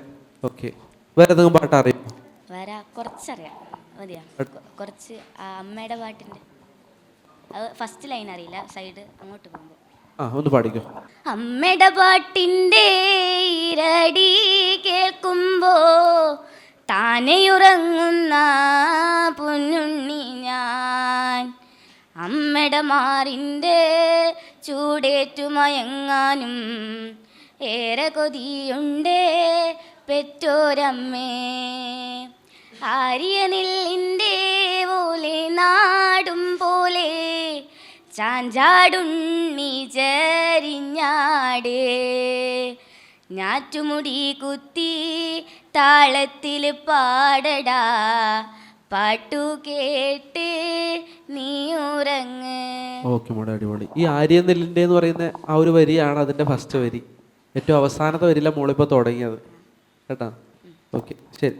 ഓക്കെ, വേറെ ഏതെങ്കിലും പാട്ട് അറിയോ? വേറെ കുറച്ചറിയാം. മതിയാ? കുറച്ച് അമ്മയുടെ പാട്ടിൻ്റെ അത് ഫസ്റ്റ് ലൈൻ അറിയില്ല, സൈഡ് അങ്ങോട്ട് പോകുമ്പോൾ. ഒന്ന് പാടിക്കോ. അമ്മയുടെ പാട്ടിൻ്റെ ഇരടി കേൾക്കുമ്പോ താനെയുറങ്ങുന്ന പൊന്നുണ്ണി ഞാൻ, അമ്മയുടെ മാറിൻ്റെ ചൂടേറ്റുമയങ്ങാനും ഏറെ കൊതിയുണ്ടേ പെറ്റോരമ്മേ. ആര്യനില്ലിൻ്റെ പോലെ നാടും പോലെ ചാഞ്ചാടുണ്ണി ചരിഞ്ഞാടേ, ഞാറ്റുമുടി കുത്തി താളത്തിൽ പാടടാ, പാട്ടു കേട്ട് നീ ഉറങ്ങ്. ഓക്കെ മോളെ, അടിപൊളി. ഈ ആര്യനെല്ലിൻ്റെ എന്ന് പറയുന്ന ആ ഒരു വരിയാണ് അതിൻ്റെ ഫസ്റ്റ് വരി. ഏറ്റവും അവസാനത്തെ വരിയില്ല മോളിപ്പോൾ തുടങ്ങിയത് കേട്ടോ. ഓക്കെ, ശരി.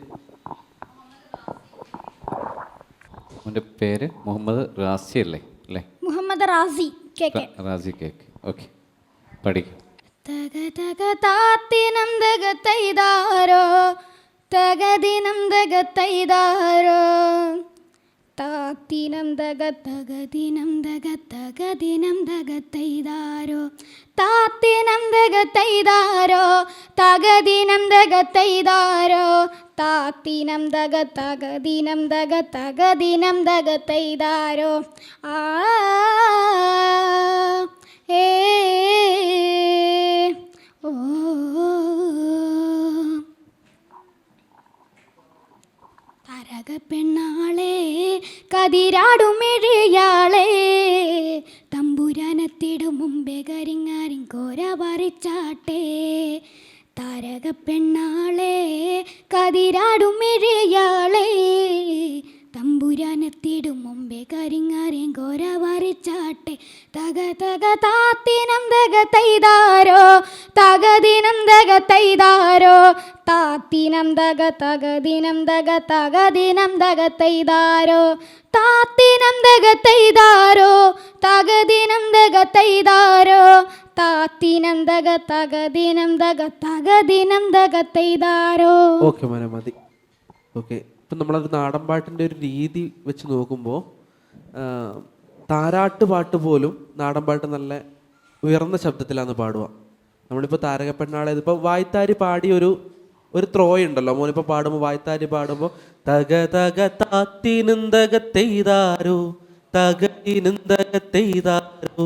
അവൻ്റെ പേര് മുഹമ്മദ് റാസി അല്ലേ? മുഹമ്മദ് റാസി കേക്ക്. റാസി കേക്ക്. ഓക്കെ, പഠിക്കും. തക തക താത്തിനം തക തൈതാരോ, തകദിനം തക തൈതാരോ, താത്ത താത്തിനം തക തകദിനം തക തകദിനം തക തൈതാരോ താത്തിനം തക തൈതാരോ തകദിനം തക തൈതാരോ താത്തിനം തക തകദിനം തക തകദിനം തക തൈതാരോ ആ ഏ ഓ തരക പെണ്ണാളെ കതിരാടുമെഴിയാളെ തമ്പുരാനത്തിടും മുമ്പേ കരിങ്ങാരിൻ കോര പറിച്ചാട്ടെ താരക പെണ്ണാളെ കതിരാടുമെഴിയാളെ തമ്പുരാനത്തിടും മുമ്പേ കരിങ്ങാരിൻ കോര പറിച്ചാട്ടെ തക തക താത്തിനം തക തൈതാരോ തകദിനം തക തൈതാരോ താത്തിനം തക തകദിനം തക തകദിനം തക തൈതാരോ താത്തിനം തക തൈതാരോ തകദിനം തക തൈതാരോ താത്തിനം തക തകദിനം തക തകദിനം തക തൈതാരോ. ഓക്കെ മോനെ മതി. ഓക്കെ, ഇപ്പം നമ്മളൊരു നാടൻ പാട്ടിൻ്റെ ഒരു രീതി വെച്ച് നോക്കുമ്പോൾ താരാട്ട് പാട്ട് പോലും നാടൻ പാട്ട് നല്ല ഉയർന്ന ശബ്ദത്തിലാണ് പാടുക. നമ്മളിപ്പോൾ താരകപ്പെണ്ണാളെ ഇതിപ്പോൾ വായ്ത്താരി പാടി ഒരു ത്രോയ ഉണ്ടല്ലോ മോനിപ്പോൾ പാടുമ്പോൾ വായ്ത്താരി പാടുമ്പോൾ തക തക താത്തിനും തകത്തെയ്താരോ തകത്തിനും തകത്തെയ്താരോ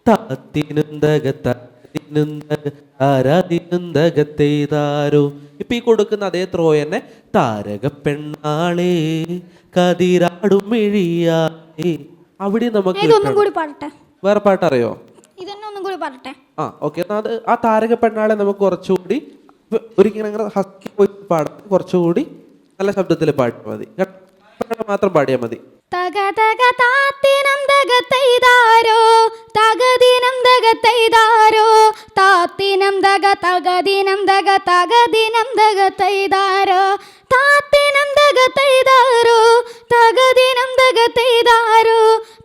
താത്തിനും തകത്തിനും താരാതിനും തകത്തെയ്താരോ. ഇപ്പം ഈ കൊടുക്കുന്ന അതേ ത്രോയ തന്നെ താരക പെണ്ണാളെ കതിരാടും മെഴിയാളെ അവിടെ നമുക്ക് ഇതൊന്നും കൂടി പാടട്ടെ. വേറെ പാട്ടറിയോ? ഇതന്നെ ഒന്നും കൂടി പാടട്ടെ. ആ ഓക്കെ, എന്നാൽ അത് ആ താരക പെണ്ണാളെ നമുക്ക് കുറച്ചുകൂടി ഒരിക്കലും അങ്ങനെ ഹസ്കി പോയി പാടാം, കുറച്ചുകൂടി നല്ല ശബ്ദത്തിൽ പാടിയാൽ മതി, മാത്രം പാടിയാൽ മതി. തക തക താത്തിനം തക തൈതാരോ തകദിനം തക തൈതാരോ താത്തിനം തക തകദിനം തക തകദിനം തക തൈതാരോ താത്തിനം തക തൈതാരോ തകദിനം തക തൈതാരോ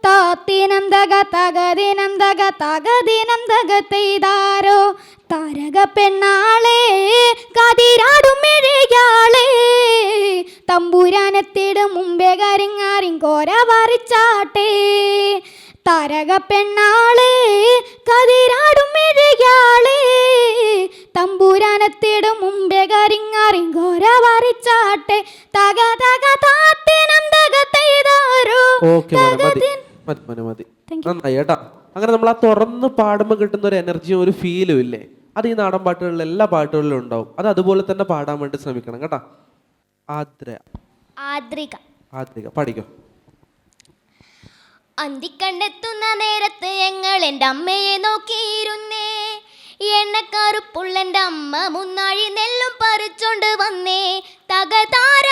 താത്തിനം തക തകദിനം തക തകദിനം തക തൈതാരോ താരക പെണ്ണാളെ കതിരാടും മെഴിയാളെ തമ്പുരാനത്തിടും മുമ്പേ കരിങ്ങാരിൻ കോര പറിച്ചാട്ടെ താരക പെണ്ണാളെ കതിരാടും മെഴിയാളെ തമ്പുരാനത്തിടും മുമ്പേ കരിങ്ങാരിൻ കോര പറിച്ചാട്ടെ തക തക താത്തിനം തക തൈതാരോ. ഓക്കെ മതി മതി, നന്നായി കേട്ടാ. അങ്ങനെ നമ്മൾ ആ തുറന്ന് പാടുമ്പോൾ കിട്ടുന്ന ഒരു എനർജിയും ഒരു ഫീലും ഇല്ലേ, അത് ഈ നാടൻ പാട്ടുകളിൽ എല്ലാ പാട്ടുകളിലും ഉണ്ടാവും. അത് അതുപോലെ തന്നെ പാടാൻ വേണ്ടി ശ്രമിക്കണം കേട്ടാ. ആദ്രിക പഠിക്കോ. അന്തിക്കണ്ടെത്തുന്ന നേരത്ത് ഞങ്ങൾ എൻ്റെ അമ്മയെ നോക്കിയിരുന്നേ, എണ്ണക്കാറുപ്പുള്ളെൻ്റെ അമ്മ മുന്നാഴി നെല്ലും പറിച്ചോണ്ട് വന്നേ, തകതാര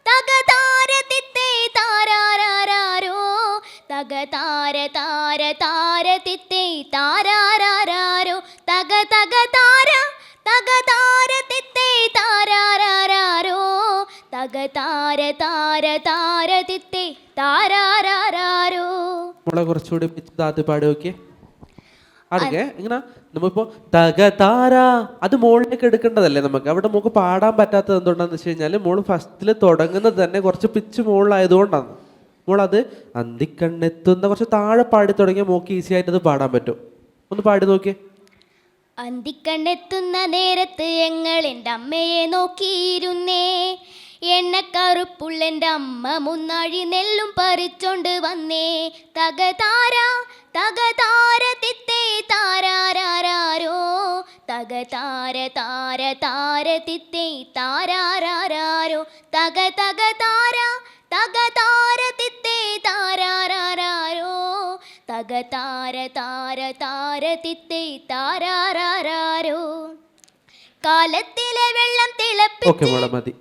തകതാര തിത്തേ താരാരാരോ തകതാര താര താര തിത്തേ താരാരാരോ തക തക താര തകതാര തിത്തേ താരാരാരോ തകതാര താര താര തിത്തേ താരാരാരോ. മോളെ കുറച്ചുകൂടി താത്തി പാടി നോക്കിയേ. അടുക്കെ ഇങ്ങനെ നമ്മളിപ്പോ തകതാര അത് മോളിലേക്ക് എടുക്കേണ്ടതല്ലേ നമുക്ക്. അവിടെ നമുക്ക് പാടാൻ പറ്റാത്തത് എന്തുകൊണ്ടാന്ന് വെച്ച് കഴിഞ്ഞാൽ മോള് ഫസ്റ്റിൽ തുടങ്ങുന്നത് തന്നെ കുറച്ച് പിച്ച് മുകളിലായതുകൊണ്ടാണ്. മോളത് അന്തിക്കണ്ണെത്തുന്ന കുറച്ച് താഴെ പാടി തുടങ്ങിയാൽ മോക്ക് ഈസി ആയിട്ട് അത് പാടാൻ പറ്റും. ഒന്ന് പാടി നോക്കിയേ. അന്തിക്കണ്ണെത്തുന്ന നേരത്ത് ഞങ്ങൾ എൻ്റെ അമ്മയെ നോക്കിയിരുന്നേ, എണ്ണക്കറുപ്പുള്ളെൻ്റെ അമ്മ മുന്നാഴി നെല്ലും പറിച്ചോണ്ട് വന്നേ, തകതാര തകതാര തിത്തേ താരാരാരോ തകതാര താര താര തിത്തേ താരാരാരോ തക തക താര തകതാര തിത്തേ താരാരാരോ തകതാര താര താര തിത്തേ താരാരാരോ. കാലത്തിലെ വെള്ളം തിളപ്പിച്ച് മതി.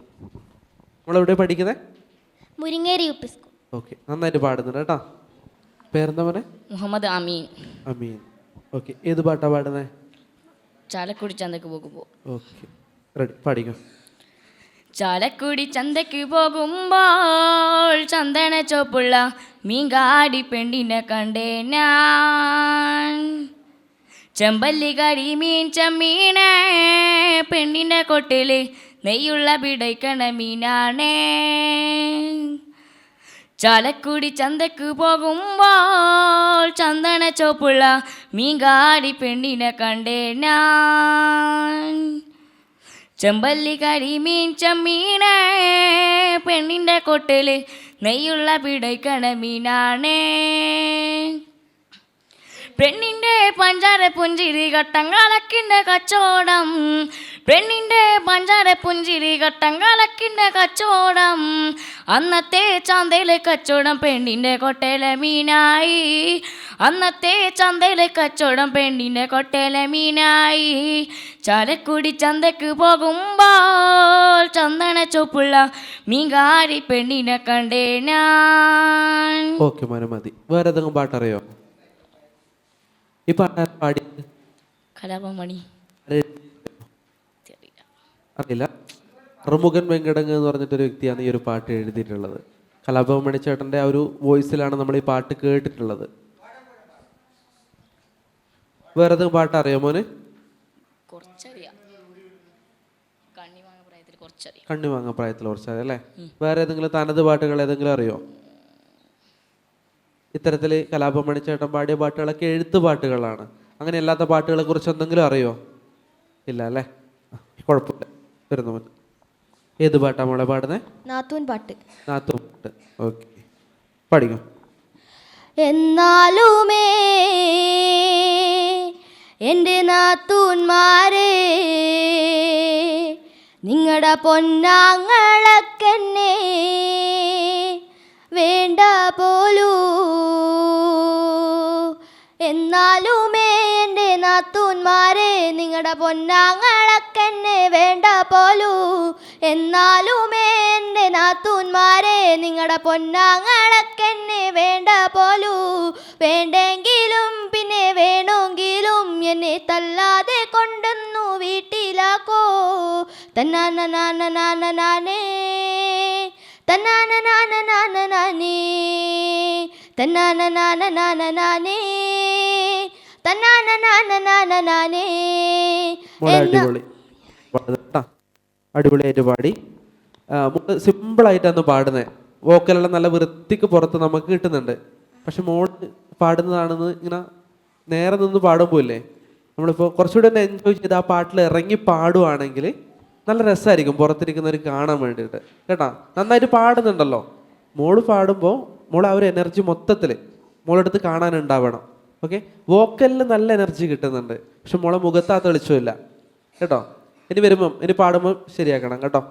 നമ്മളെവിടെ പഠിക്കുന്നത്? Muringeri U P school. Okay, നന്നായിട്ട് പാടുന്നുണ്ട് കേട്ടോ. പേരെന്താ മോനെ? മുഹമ്മദ് അമീൻ. അമീൻ. ഓക്കെ, ഏത് പാട്ടാ പാടുന്നത്? ചാലക്കുടി ചന്തക്ക് പോകുമ്പോൾ. ഓക്കെ, റെഡി, പാടിക്കോ. ചാലക്കുടി ചന്തക്ക് പോകുമ്പോൾ ചന്ദന ചോപ്പുള്ള മീൻകാടി പെണ്ണിനെ കണ്ടേ ഞാൻ, ചെമ്പല്ലി കടി മീൻ ചെമ്മീനെ പെണ്ണിൻ്റെ കൊട്ടില് നെയ്യുള്ള പിടയ്ക്കണ മീനാണേ, ചാലക്കുടി ചന്തക്ക് പോകുമ്പോൾ ചന്ദന ചോപ്പുള്ള മീൻകാരി പെണ്ണിനെ കണ്ടേ ഞാൻ. ചെമ്പല്ലി കരിമീൻ ചെമ്മീനെ പെണ്ണിൻ്റെ കൊട്ടല് നെയ്യുള്ള പിടയ്ക്കണ മീനാണേ. പെണ്ണിൻ്റെ പഞ്ചാര പുഞ്ചിരി കട്ടങ്കാലക്കിൻ്റെ കച്ചോടം, പെണ്ണിൻ്റെ പഞ്ചാര പുഞ്ചിരി കട്ടങ്കാലക്കിൻ്റെ കച്ചോടം. അന്നത്തെ ചന്തയിലെ കച്ചവടം പെണ്ണിൻ്റെ കൊട്ടയിലെ മീനായി, അന്നത്തെ ചന്തയിലെ കച്ചവടം പെണ്ണിൻ്റെ കൊട്ടയിലെ മീനായി. ചാലക്കുടി ചന്തക്ക് പോകുമ്പോൾ ചന്ദന ചോപ്പുള്ള മീൻകാരി പെണ്ണിനെ കണ്ടേ ഞാൻ. ഓക്കെ മോനെ മതി. വേറെ ഏതെങ്കിലും പാട്ടറിയോ? ഈ പാട്ട് പാടി കലാപമണി അറിയില്ല. അറുമുഖൻ വെങ്കടങ്ങ് എന്ന് പറഞ്ഞിട്ടൊരു വ്യക്തിയാണ് ഈ ഒരു പാട്ട് എഴുതിയിട്ടുള്ളത്. കലാഭവൻ മണിച്ചേട്ടൻ്റെ ആ ഒരു വോയിസിലാണ് നമ്മൾ ഈ പാട്ട് കേട്ടിട്ടുള്ളത്. വേറെ ഏതെങ്കിലും പാട്ട് അറിയോ മോന്? കുറച്ചറിയാം, കണ്ണിമാങ്ങ പ്രായത്തിൽ കുറച്ചറിയാം. കണ്ണിമാങ്ങ പ്രായത്തിൽ കുറച്ചറിയാം അല്ലേ? വേറെ ഏതെങ്കിലും തനത് പാട്ടുകൾ ഏതെങ്കിലും അറിയോ? ഇത്തരത്തിൽ കലാഭവൻ മണിച്ചേട്ടൻ പാടിയ പാട്ടുകളൊക്കെ എഴുത്ത് പാട്ടുകളാണ്. അങ്ങനെ അല്ലാത്ത പാട്ടുകളെ കുറിച്ച് എന്തെങ്കിലും അറിയോ? ഇല്ല അല്ലേ? കുഴപ്പമില്ല, വരുന്നു മോൻ. ഏത് പാട്ടാ മോളെ പാടുന്നേ? നാത്തൂൻ പാട്ട്. നാത്തൂൻ പാട്ട്. ഓക്കെ, പാടിക്കോ. എന്നാലുമേ എൻ്റെ നാത്തൂന്മാരെ നിങ്ങളുടെ പൊന്നാങ്ങളക്കെന്നെ വേണ്ട പോലൂ. എന്നാലുമേ എൻ്റെ നാത്തൂന്മാരെ നിങ്ങളുടെ പൊന്നാങ്ങളക്കെന്നെ വേണ്ട പോലൂ. എന്നാലുമേ എൻ്റെ നാത്തൂന്മാരെ നിങ്ങളുടെ പൊന്നാങ്ങളക്കെന്നെ വേണ്ട പോലൂ. വേണ്ടെങ്കിലും പിന്നെ വേണമെങ്കിലും എന്നെ തല്ലാതെ കൊണ്ടുവന്നു വീട്ടിലാക്കോ. തന്നാനേ തന്നാനേ തന്നാനേ തന്നാനേ. അടിപൊളി, അടിപൊളിയായിട്ട് പാടി. സിമ്പിളായിട്ടാണ് പാടുന്നത്. വോക്കലെല്ലാം നല്ല വൃത്തിക്ക് പുറത്ത് നമുക്ക് കിട്ടുന്നുണ്ട്. പക്ഷെ മോൾ പാടുന്നതാണെന്ന് ഇങ്ങനെ നേരെ നിന്ന് പാടുമ്പോൾ ഇല്ലേ, നമ്മളിപ്പോൾ കുറച്ചുകൂടി ഒന്ന് എൻജോയ് ചെയ്ത് ആ പാട്ടിൽ ഇറങ്ങി പാടുവാണെങ്കിൽ നല്ല രസമായിരിക്കും പുറത്തിരിക്കുന്നവർ കാണാൻ വേണ്ടിയിട്ട് കേട്ടാ. നന്നായിട്ട് പാടുന്നുണ്ടല്ലോ മോള്. പാടുമ്പോൾ മോൾ ആ ഒരു എനർജി മൊത്തത്തിൽ മോളെടുത്ത് കാണാനുണ്ടാവണം. ഓക്കെ, വോക്കലിന് നല്ല എനർജി കിട്ടുന്നുണ്ട്, പക്ഷെ മോളെ മുഖത്ത് ആ തെളിച്ചമില്ല കേട്ടോ. ഇനി വരുമ്പം ഇനി പാടുമ്പം ശരിയാക്കണം കേട്ടോ.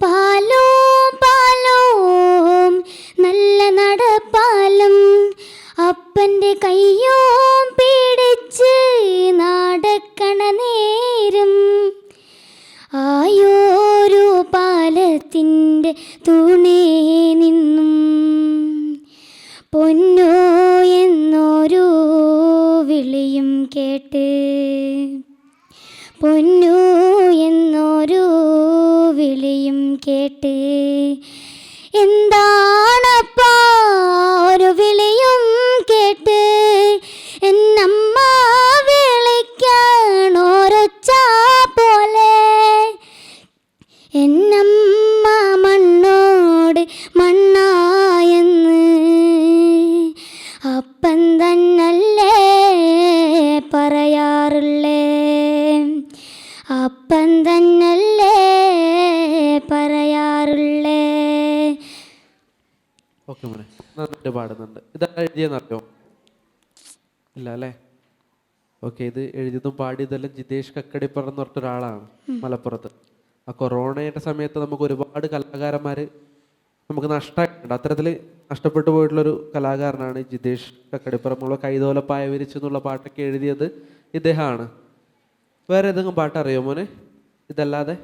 പാലോം പാലോം നല്ല നടപ്പാലം അപ്പൻ്റെ കയ്യോം പിടിച്ച് നടക്കണ നേരം ആയോരു പാലത്തിൻ്റെ തൂണേ നിന്നും പൊന്നോ എന്നൊരു വിളിയും കേട്ട്, പൊന്നു എന്നൊരു വിളിയും കേട്ട്. എന്താണപ്പാ ഒരു വിളിയും കേട്ട് എന്നമ്മ വിളിക്കണോരൊച്ച പോലെ. എന്നമ്മ മണ്ണോട് മണ്ണായെന്ന് അപ്പം തന്നല്ലേ പറയാറുള്ളേ, അപ്പം തന്നല്ലേ പറയാറുള്ളേ. ഓക്കെ മോനെ, നന്നായിട്ട് പാടുന്നുണ്ട്. ഇതാണ് എഴുതിയെന്നറിയോ? ഇല്ല അല്ലേ? ഓക്കെ, ഇത് എഴുതിയതും പാടിയതെല്ലാം ജിതേഷ് കക്കടിപ്പറ എന്ന് പറഞ്ഞൊരാളാണ് മലപ്പുറത്ത്. ആ കൊറോണയുടെ സമയത്ത് നമുക്ക് ഒരുപാട് കലാകാരന്മാർ നമുക്ക് നഷ്ടമായിട്ടുണ്ട്. അത്തരത്തിൽ നഷ്ടപ്പെട്ടു പോയിട്ടുള്ളൊരു കലാകാരനാണ് ജിതേഷ് കക്കടിപ്പറ. നമ്മൾ കൈതോലപ്പായ വിരിച്ചു എന്നുള്ള പാട്ടൊക്കെ എഴുതിയത് ഇദ്ദേഹമാണ്. വേറെ ഏതെങ്കിലും പാട്ട് അറിയോ മോനെ ഇതല്ലാതെ?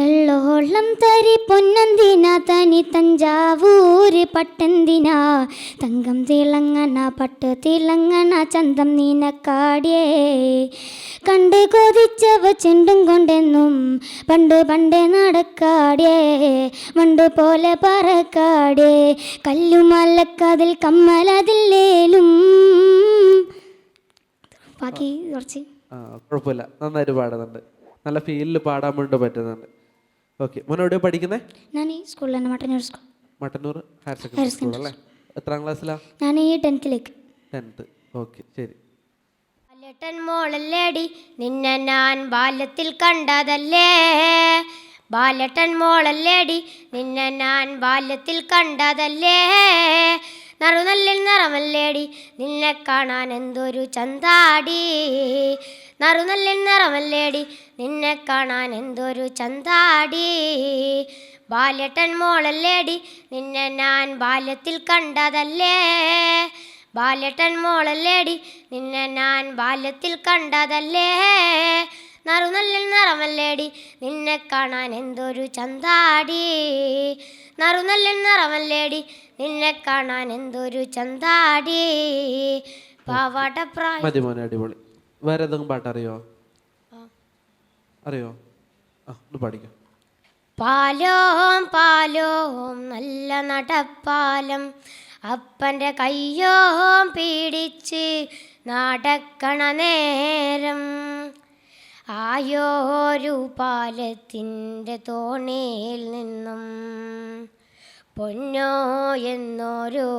എള്ളോളം തരി പൊന്നന്തിന തനി തഞ്ചാവൂര് പട്ടെന്തിനാ തങ്കം തിളങ്ങണ പട്ട് തിളങ്ങണ ചന്തം നീനക്കാടിയേ കണ്ട് കൊതിച്ചവ ചെണ്ടും കൊണ്ടെന്നും പണ്ട് പണ്ടേ നടക്കാടിയേ വണ്ട് പോലെ പറക്കാടിയേ കല്ലുമല്ലക്കതിൽ കമ്മലതില്ലേലും. ബാക്കി കുറച്ച് കുഴപ്പമില്ല, നന്നായിട്ട് പാടുന്നുണ്ട്. നല്ല ഫീലിൽ പാടാൻ വേണ്ടി പറ്റുന്നുണ്ട്. ഓക്കെ, മോൻ എവിടെയോ പഠിക്കുന്നേ? ഞാൻ ഈ സ്കൂളിൽ തന്നെ Mattannur school. Mattannur higher secondary school അല്ലേ? എത്രാം ക്ലാസ്സിലാ? ഞാൻ ഈ 10th 10th. ഓക്കെ, ശരി. ബാലേട്ടൻ മോളല്ലേടി നിന്നെ ഞാൻ ബാല്യത്തിൽ കണ്ടതല്ലേ, ബാലേട്ടൻ മോളല്ലേടി നിന്നെ ഞാൻ ബാല്യത്തിൽ കണ്ടതല്ലേ, നറുനല്ലിൽ നിറമല്ലേടി നിന്നെ കാണാൻ എന്തൊരു ചന്താടി, നറുനല്ലിൽ നിറമല്ലേടി നിന്നെ കാണാൻ എന്തൊരു ചന്താടി, ബാലേട്ടൻ മോളല്ലേടി നിന്നെ ഞാൻ ബാല്യത്തിൽ കണ്ടതല്ലേ, ബാലേട്ടൻ മോളല്ലേടി നിന്നെ ഞാൻ ബാല്യത്തിൽ കണ്ടതല്ലേ, നറുനല്ലിൽ നിറമല്ലേടി നിന്നെ കാണാൻ എന്തൊരു ചന്താടി, നറുനല്ലിൽ നിറമല്ലേടി നിന്നെ കാണാൻ എന്തൊരു ചന്താടി, പാവാട പ്രായം. മതി മോനെ, അടിപൊളി. വേറെ ഏതെങ്കിലും പാട്ട് അറിയോ? അറിയോ? ഒന്ന് പാടിക്കോ. പാലോം പാലോം നല്ല നടപ്പാലം, അപ്പൻ്റെ കയ്യോം പിടിച്ച് നടക്കണ നേരം, ആയോരു പാലത്തിൻ്റെ തോണിയിൽ നിന്നും പൊന്നോ എന്നോരോ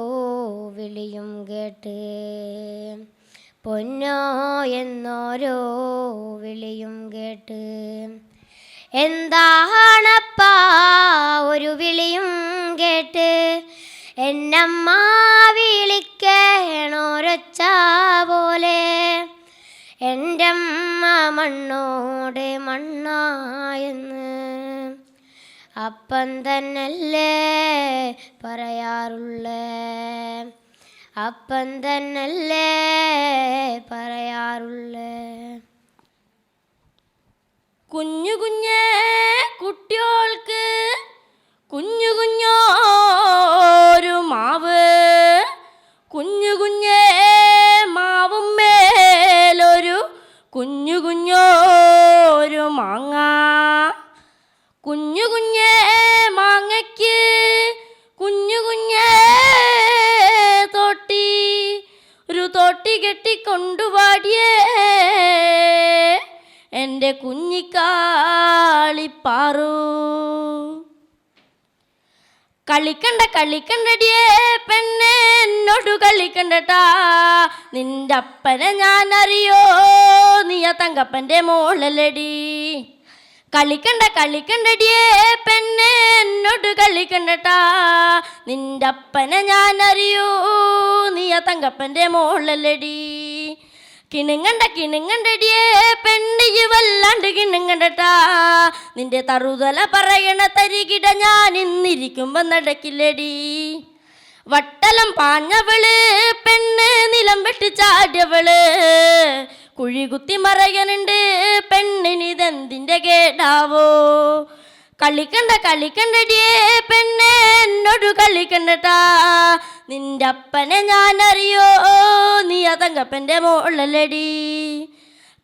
വിളിയും കേട്ട്, പൊന്നോ എന്നോരോ വിളിയും കേട്ട്, എന്താണപ്പാ ഒരു വിളിയും കേട്ട്, എന്നമ്മ വിളിക്കണോരൊച്ച പോലെ, എൻ്റെ അമ്മ മണ്ണോട് മണ്ണായെന്ന് അപ്പം തന്നല്ലേ പറയാറുള്ളേ, അപ്പം തന്നല്ലേ പറയാറുള്ളേ. കുഞ്ഞു കുഞ്ഞേ കുട്ടിയോൾക്ക് കുഞ്ഞു കുഞ്ഞോരു മാവ്, കുഞ്ഞു കുഞ്ഞേ മാവും മേലൊരു കുഞ്ഞു കുഞ്ഞോരു മാങ്ങ, കുഞ്ഞു കുഞ്ഞേ മാങ്ങയ്ക്ക് കുഞ്ഞു കുഞ്ഞേ തോട്ടി, ഒരു തോട്ടി കെട്ടിക്കൊണ്ടുപാടിയേ എൻ്റെ കുഞ്ഞിക്കാളിപ്പാറു. കളിക്കണ്ട കളിക്കണ്ടടിയേ പെണ്ണെ എന്നോട് കളിക്കണ്ടട്ടാ, നിന്റെ അപ്പനെ ഞാൻ അറിയോ നീ ആ തങ്കപ്പൻ്റെ മോളല്ലടി, കളിക്കണ്ട കളിക്കണ്ടടിയേ പെണ്ണെ എന്നോട് കളിക്കണ്ടട്ടാ, നിന്റെ അപ്പനെ ഞാൻ അറിയോ നീ ആ തങ്കപ്പൻ്റെ മോളല്ലടി, കിണുങ്ങണ്ട കിണുങ്ങണ്ടടിയേ പെണ്ണിയ് വല്ലാണ്ട് കിണുങ്ങണ്ടട്ടാ, നിന്റെ തറുതല പറയണ തരികിട ഞാൻ ഇന്നിരിക്കുമ്പോ നടക്കില്ലടി, വട്ടലം പാഞ്ഞവള് പെണ്ണ് നിലം വെട്ടി ചാടിയവള്, കുഴി കുത്തി മറയനുണ്ട് പെണ്ണിനിതെന്തിൻ്റെ കേടാവോ, കളിക്കണ്ട കളിക്കണ്ടടിയേ പെണ്ണെ എന്നോട് കളിക്കണ്ടട്ടാ, നിന്റെ അപ്പനെ ഞാൻ അറിയോ നീ ആ തങ്കപ്പൻ്റെ മോളല്ലടി,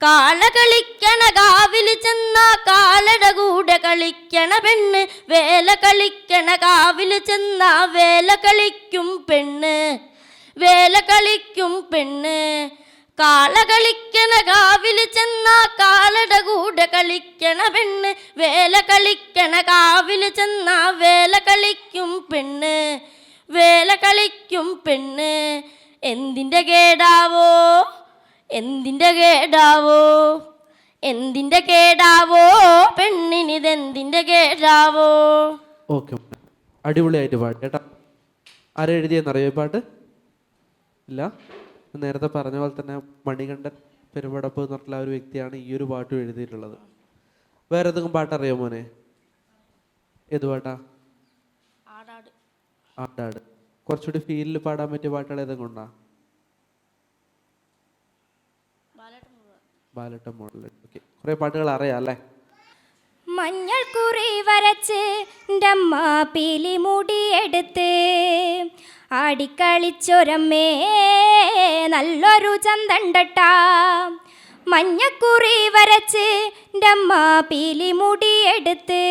കാള കളിക്കണ കാവില് ചെന്ന കാലട കൂടെ കളിക്കണ പെണ്ണ്, വേല കളിക്കണ കാവില് ചെന്ന വേല കളിക്കും പെണ്ണ്, വേല കളിക്കും പെണ്ണ്, കാള കളിക്കണ കാവില് ചെന്ന കാലട കൂടെ കളിക്കണ പെണ്ണ്, വേല കളിക്കണ കാവില് ചെന്ന വേല കളിക്കും പെണ്ണ്, വേല കളിക്കും പെണ്ണ്, എന്തിൻ്റെ കേടാവോ എന്തിൻ്റെ കേടാവോ, എന്തിൻ്റെ കേടാവോ പെണ്ണിനിതെന്തിൻ്റെ കേടാവോ. ഓക്കെ, അടിപൊളിയായിട്ട് പാട്ട് കേട്ടോ. ആരെ എഴുതിയെന്നറിയോ ഈ പാട്ട്? ഇല്ല, നേരത്തെ പറഞ്ഞ പോലെ തന്നെ മണികണ്ഠൻ പെരുമ്പടപ്പ് എന്ന് പറഞ്ഞിട്ടുള്ള ഒരു വ്യക്തിയാണ് ഈ ഒരു പാട്ടും എഴുതിയിട്ടുള്ളത്. വേറെ ഏതെങ്കിലും പാട്ടറിയോ മോനെ? ഏത് പാട്ടാ? ആടാട്. കുറച്ചുകൂടി ഫീലിൽ പാടാൻ പറ്റിയ പാട്ടുകൾ ഏതെങ്കിലും ഉണ്ടോ? ബാലട്ടൻ മോഡൽ. ഓക്കെ, കുറേ പാട്ടുകൾ അറിയാം അല്ലേ? മഞ്ഞൾ കുറി വരച്ച് എൻ്റെ അമ്മ പീലി മുടിയെടുത്ത് ആടിക്കളിച്ചൊരമ്മേ നല്ലൊരു ചന്തണ്ടട്ടാ, മഞ്ഞക്കുറി വരച്ച് എൻ്റെ അമ്മ പീലി മുടിയെടുത്ത്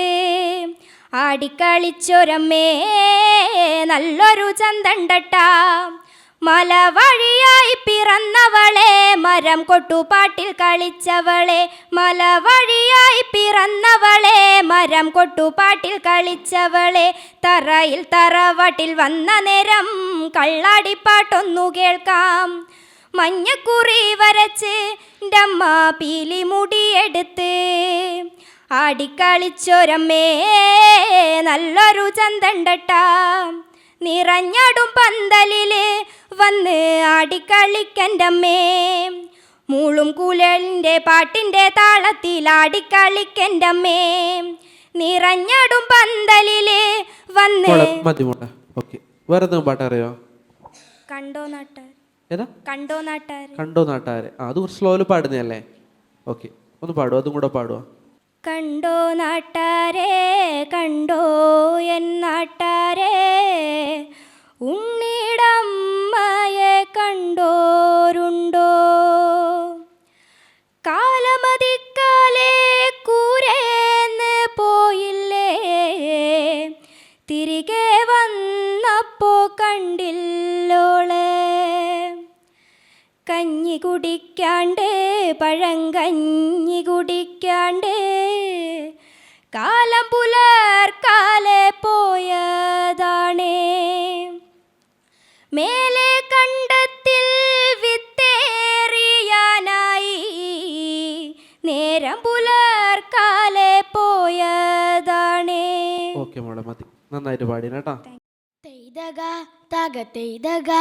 ആടിക്കളിച്ചൊരമ്മേ നല്ലൊരു ചന്തണ്ടട്ടാ, മല വഴിയായി പിറന്നവളെ മരം കൊട്ടുപാട്ടിൽ കളിച്ചവളെ, മല വഴിയായി പിറന്നവളെ മരം കൊട്ടുപാട്ടിൽ കളിച്ചവളെ, തറയിൽ തറവാട്ടിൽ വന്ന നേരം കള്ളാടിപ്പാട്ടൊന്നു കേൾക്കാം. മഞ്ഞക്കുറി വരച്ച് ൻ്റമ്മ പീലി മുടിയെടുത്ത് ആടിക്കളിച്ചൊരമ്മേ നല്ലൊരു ചന്തണ്ടട്ടാ, നിറഞ്ഞടും പന്തലില് വന്ന് ആടിക്കളിക്കൻ്റമ്മേ, മൂളും കുഴലിൻ്റെ പാട്ടിൻ്റെ താളത്തിൽ ആടിക്കളിക്കൻ്റമ്മേ, നിറഞ്ഞടും പന്തലില് വന്ന്. മതി മോളെ. ഓക്കെ, വേറെ എന്തെങ്കിലും പാട്ട് അറിയോ? കണ്ടോ നാട്ടാർ. ഏതാ? കണ്ടോ നാട്ടാർ. കണ്ടോ നാട്ടാര്. അത് കുറച്ച് സ്ലോയിൽ പാടുന്നതല്ലേ? ഓക്കെ, ഒന്ന് പാടുമോ? അതും കൂടെ പാടുമോ? കണ്ടോ നാട്ടാരെ കണ്ടോ എൻ നാട്ടാരെ, ഉണ്ണിടമ്മയെ കണ്ടോരുണ്ടോ, കാലമതിക്കാലേ കൂരേന്ന് പോയില്ലേ, തിരികെ വന്നപ്പോ കണ്ടില്ലോളെ, കഞ്ഞി കുടിക്കാണ്ട് പഴങ്കഞ്ഞി കുടിക്കാണ്ട് കാലം പുലർക്കാലെ പോയതാണേ, മേലെ കണ്ടത്തിൽ വിത്തേറിയാനായി നേരം പുലർക്കാലെ പോയതാണേ. ഓക്കെ മോളെ, മതി. നന്നായിട്ട് പാടിന കേട്ടോ. തെയ്തക തക തെയ്തക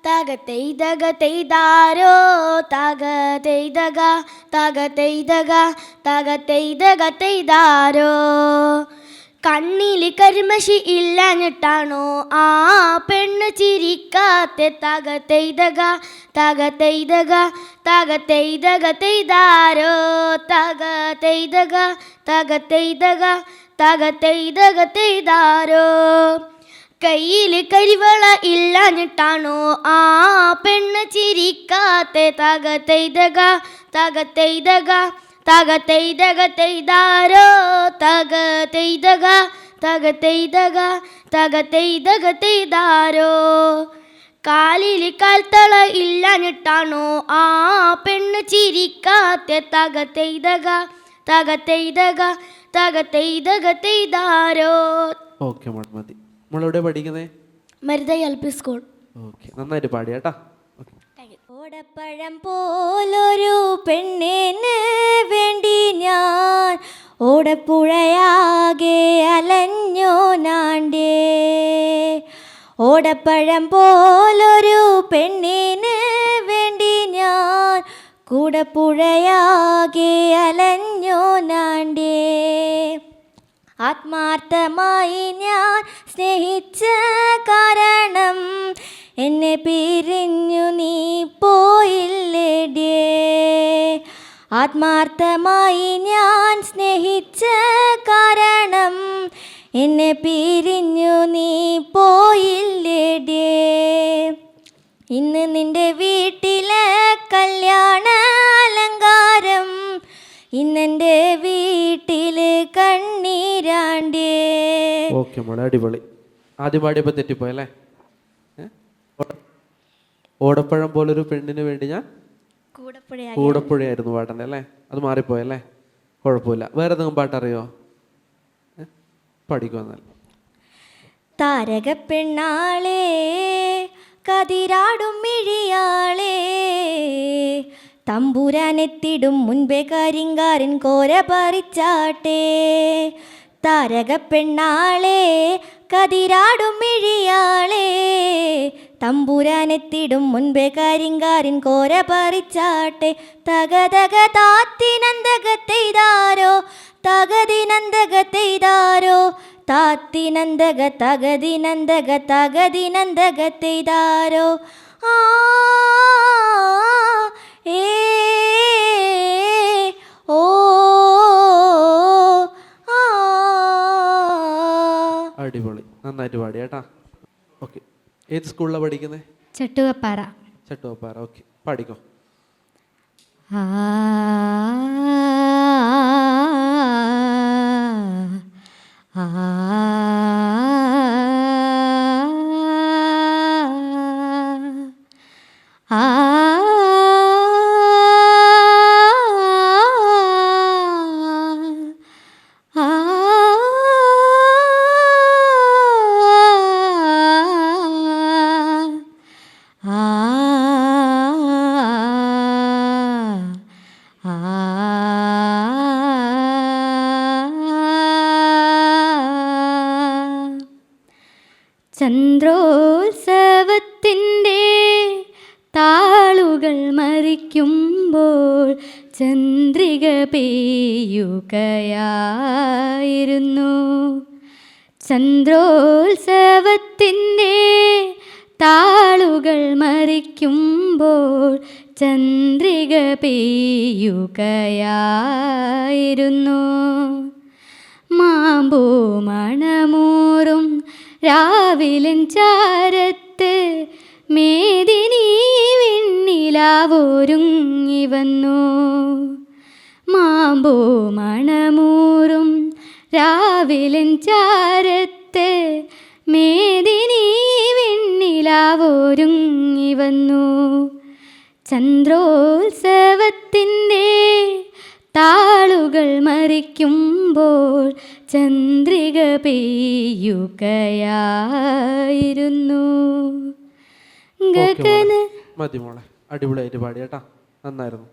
തക തെയ്തക തെയ്താരോ, തക തെയ്തക തക തെയ്തക തക തെയ്തക തെയ്താരോ, കണ്ണില് കരിമഷി ഇല്ലാഞ്ഞിട്ടാണോ ആ പെണ്ണ് ചിരിക്കാത്തെ, തക തെയ്തക തക തെയ്തക തക തെയ്തക തെയ്താരോ, തക തെയ്തക തക തെയ്തക തക തെയ്തക തെയ്താരോ, കയ്യില് കരിവള ഇല്ലാഞ്ഞിട്ടാണോ ആ പെണ്ണ് ചിരിക്കാത്തെ, തക തെയ്തക തക തെയ്തക തക തെയ്തക തെയ്താരോ, തക തെയ്തക തക തെയ്തക തക തെയ്തക തെയ്താരോ, കാലില് കാൽത്തള ഇല്ലാഞ്ഞിട്ടാണോ ആ പെണ്ണ് ചിരിക്കാത്തെ, തക തെയ്തക തക തെയ്തക തക തെയ്തക തെയ്താരോ. ഓക്കെ മോളെ, മതി. നമ്മളെവിടെ പഠിക്കുന്നേ? മരുതൈ എൽ പി സ്കൂൾ. ഓക്കെ, നന്നായിട്ട് പാടി കേട്ടാ. ഓടപ്പഴം പോലൊരു പെണ്ണിന് വേണ്ടി ഞാൻ ഓടപ്പുഴയാകെ അലഞ്ഞോ നാണ്ടേ, ഓടപ്പഴം പോലൊരു പെണ്ണിന് വേണ്ടി ഞാൻ കൂടപ്പുഴയാകെ അലഞ്ഞോ നാണ്ടേ, ആത്മാർത്ഥമായി ഞാൻ സ്നേഹിച്ച കാരണം എന്നെ പിരിഞ്ഞു നീ പോയില്ലേടേ, ആത്മാർത്ഥമായി ഞാൻ സ്നേഹിച്ച കാരണം എന്നെ പിരിഞ്ഞു നീ പോയില്ലേടേ, ഇന്ന് നിന്റെ വീട്ടിലെ കല്യാണ അലങ്കാരം ഇന്നെൻ്റെ വീട്ടിൽ കണ്ണീരാണ്ടേ. ഓക്കെ മോളെ, അടിപൊളി. ആദ്യം പാടിയപ്പോൾ തെറ്റിപ്പോയല്ലേ? ഓടപ്പഴം പോലൊരു പെണ്ണിന് വേണ്ടി ഞാൻ കൂടപ്പുഴയായിരുന്നു പാടണ്ടേ അല്ലേ? അത് മാറിപ്പോയല്ലേ? കുഴപ്പമില്ല. വേറെ എന്തെങ്കിലും പാട്ടറിയോ? പഠിക്കുമെന്നാൽ. താരക പെണ്ണാളേ കതിരാടും മിഴിയാളേ, തമ്പുരാനെത്തിടും മുൻപേ കരിങ്കാരൻ കോര പറിച്ചാട്ടെ, താരക പെണ്ണാളേ കതിരാടും മിഴിയാളേ, തമ്പുരാനെത്തിടും മുൻപേ കരിങ്കാരൻ കോര പറിച്ചാട്ടെ, തകതക താത്തിനന്തകത്തെയ്താരോ, തകതിനന്തകത്തെയ്താരോ, താത്തിനന്തക തകതിനന്തക തകതിനന്തകത്തെയ്താരോ, ആ ഏ ഓ ആ. അടിപൊളി, നന്നായിട്ട് പാടി കേട്ടാ. ഓക്കെ, ഏത് സ്കൂളിലാണ് പഠിക്കുന്നത്? ചട്ടുകപ്പാറ. ചട്ടുവപ്പാറ. ഓക്കെ, പാടിക്കോ. ആ ആ പെയ്യുകയായിരുന്നു. ചന്ദ്രോത്സവത്തിൻ്റെ താളുകൾ മറിക്കുമ്പോൾ ചന്ദ്രിക പെയ്യുകയായിരുന്നു. മാമ്പൂ മണമൂറും രാവിലൻ ചാരത്ത് മേദിനി വെണ്ണിലാവൊരുങ്ങി വന്നു. മാമ്പൂ മണമൂറും രാവിലൻ ചാരത്ത് മേദിനി വെണ്ണിലാവൊരുങ്ങി വന്നു. ചന്ദ്രോത്സവത്തിൻ്റെ താളുകൾ മറിക്കുമ്പോൾ ചന്ദ്രിക പെയ്യുകയായിരുന്നു. ഓക്കേ മോളെ. ഗഗന മതി മോളെ, അടിപൊളിയായിട്ട് പാടി കേട്ടാ, നന്നായിരുന്നു.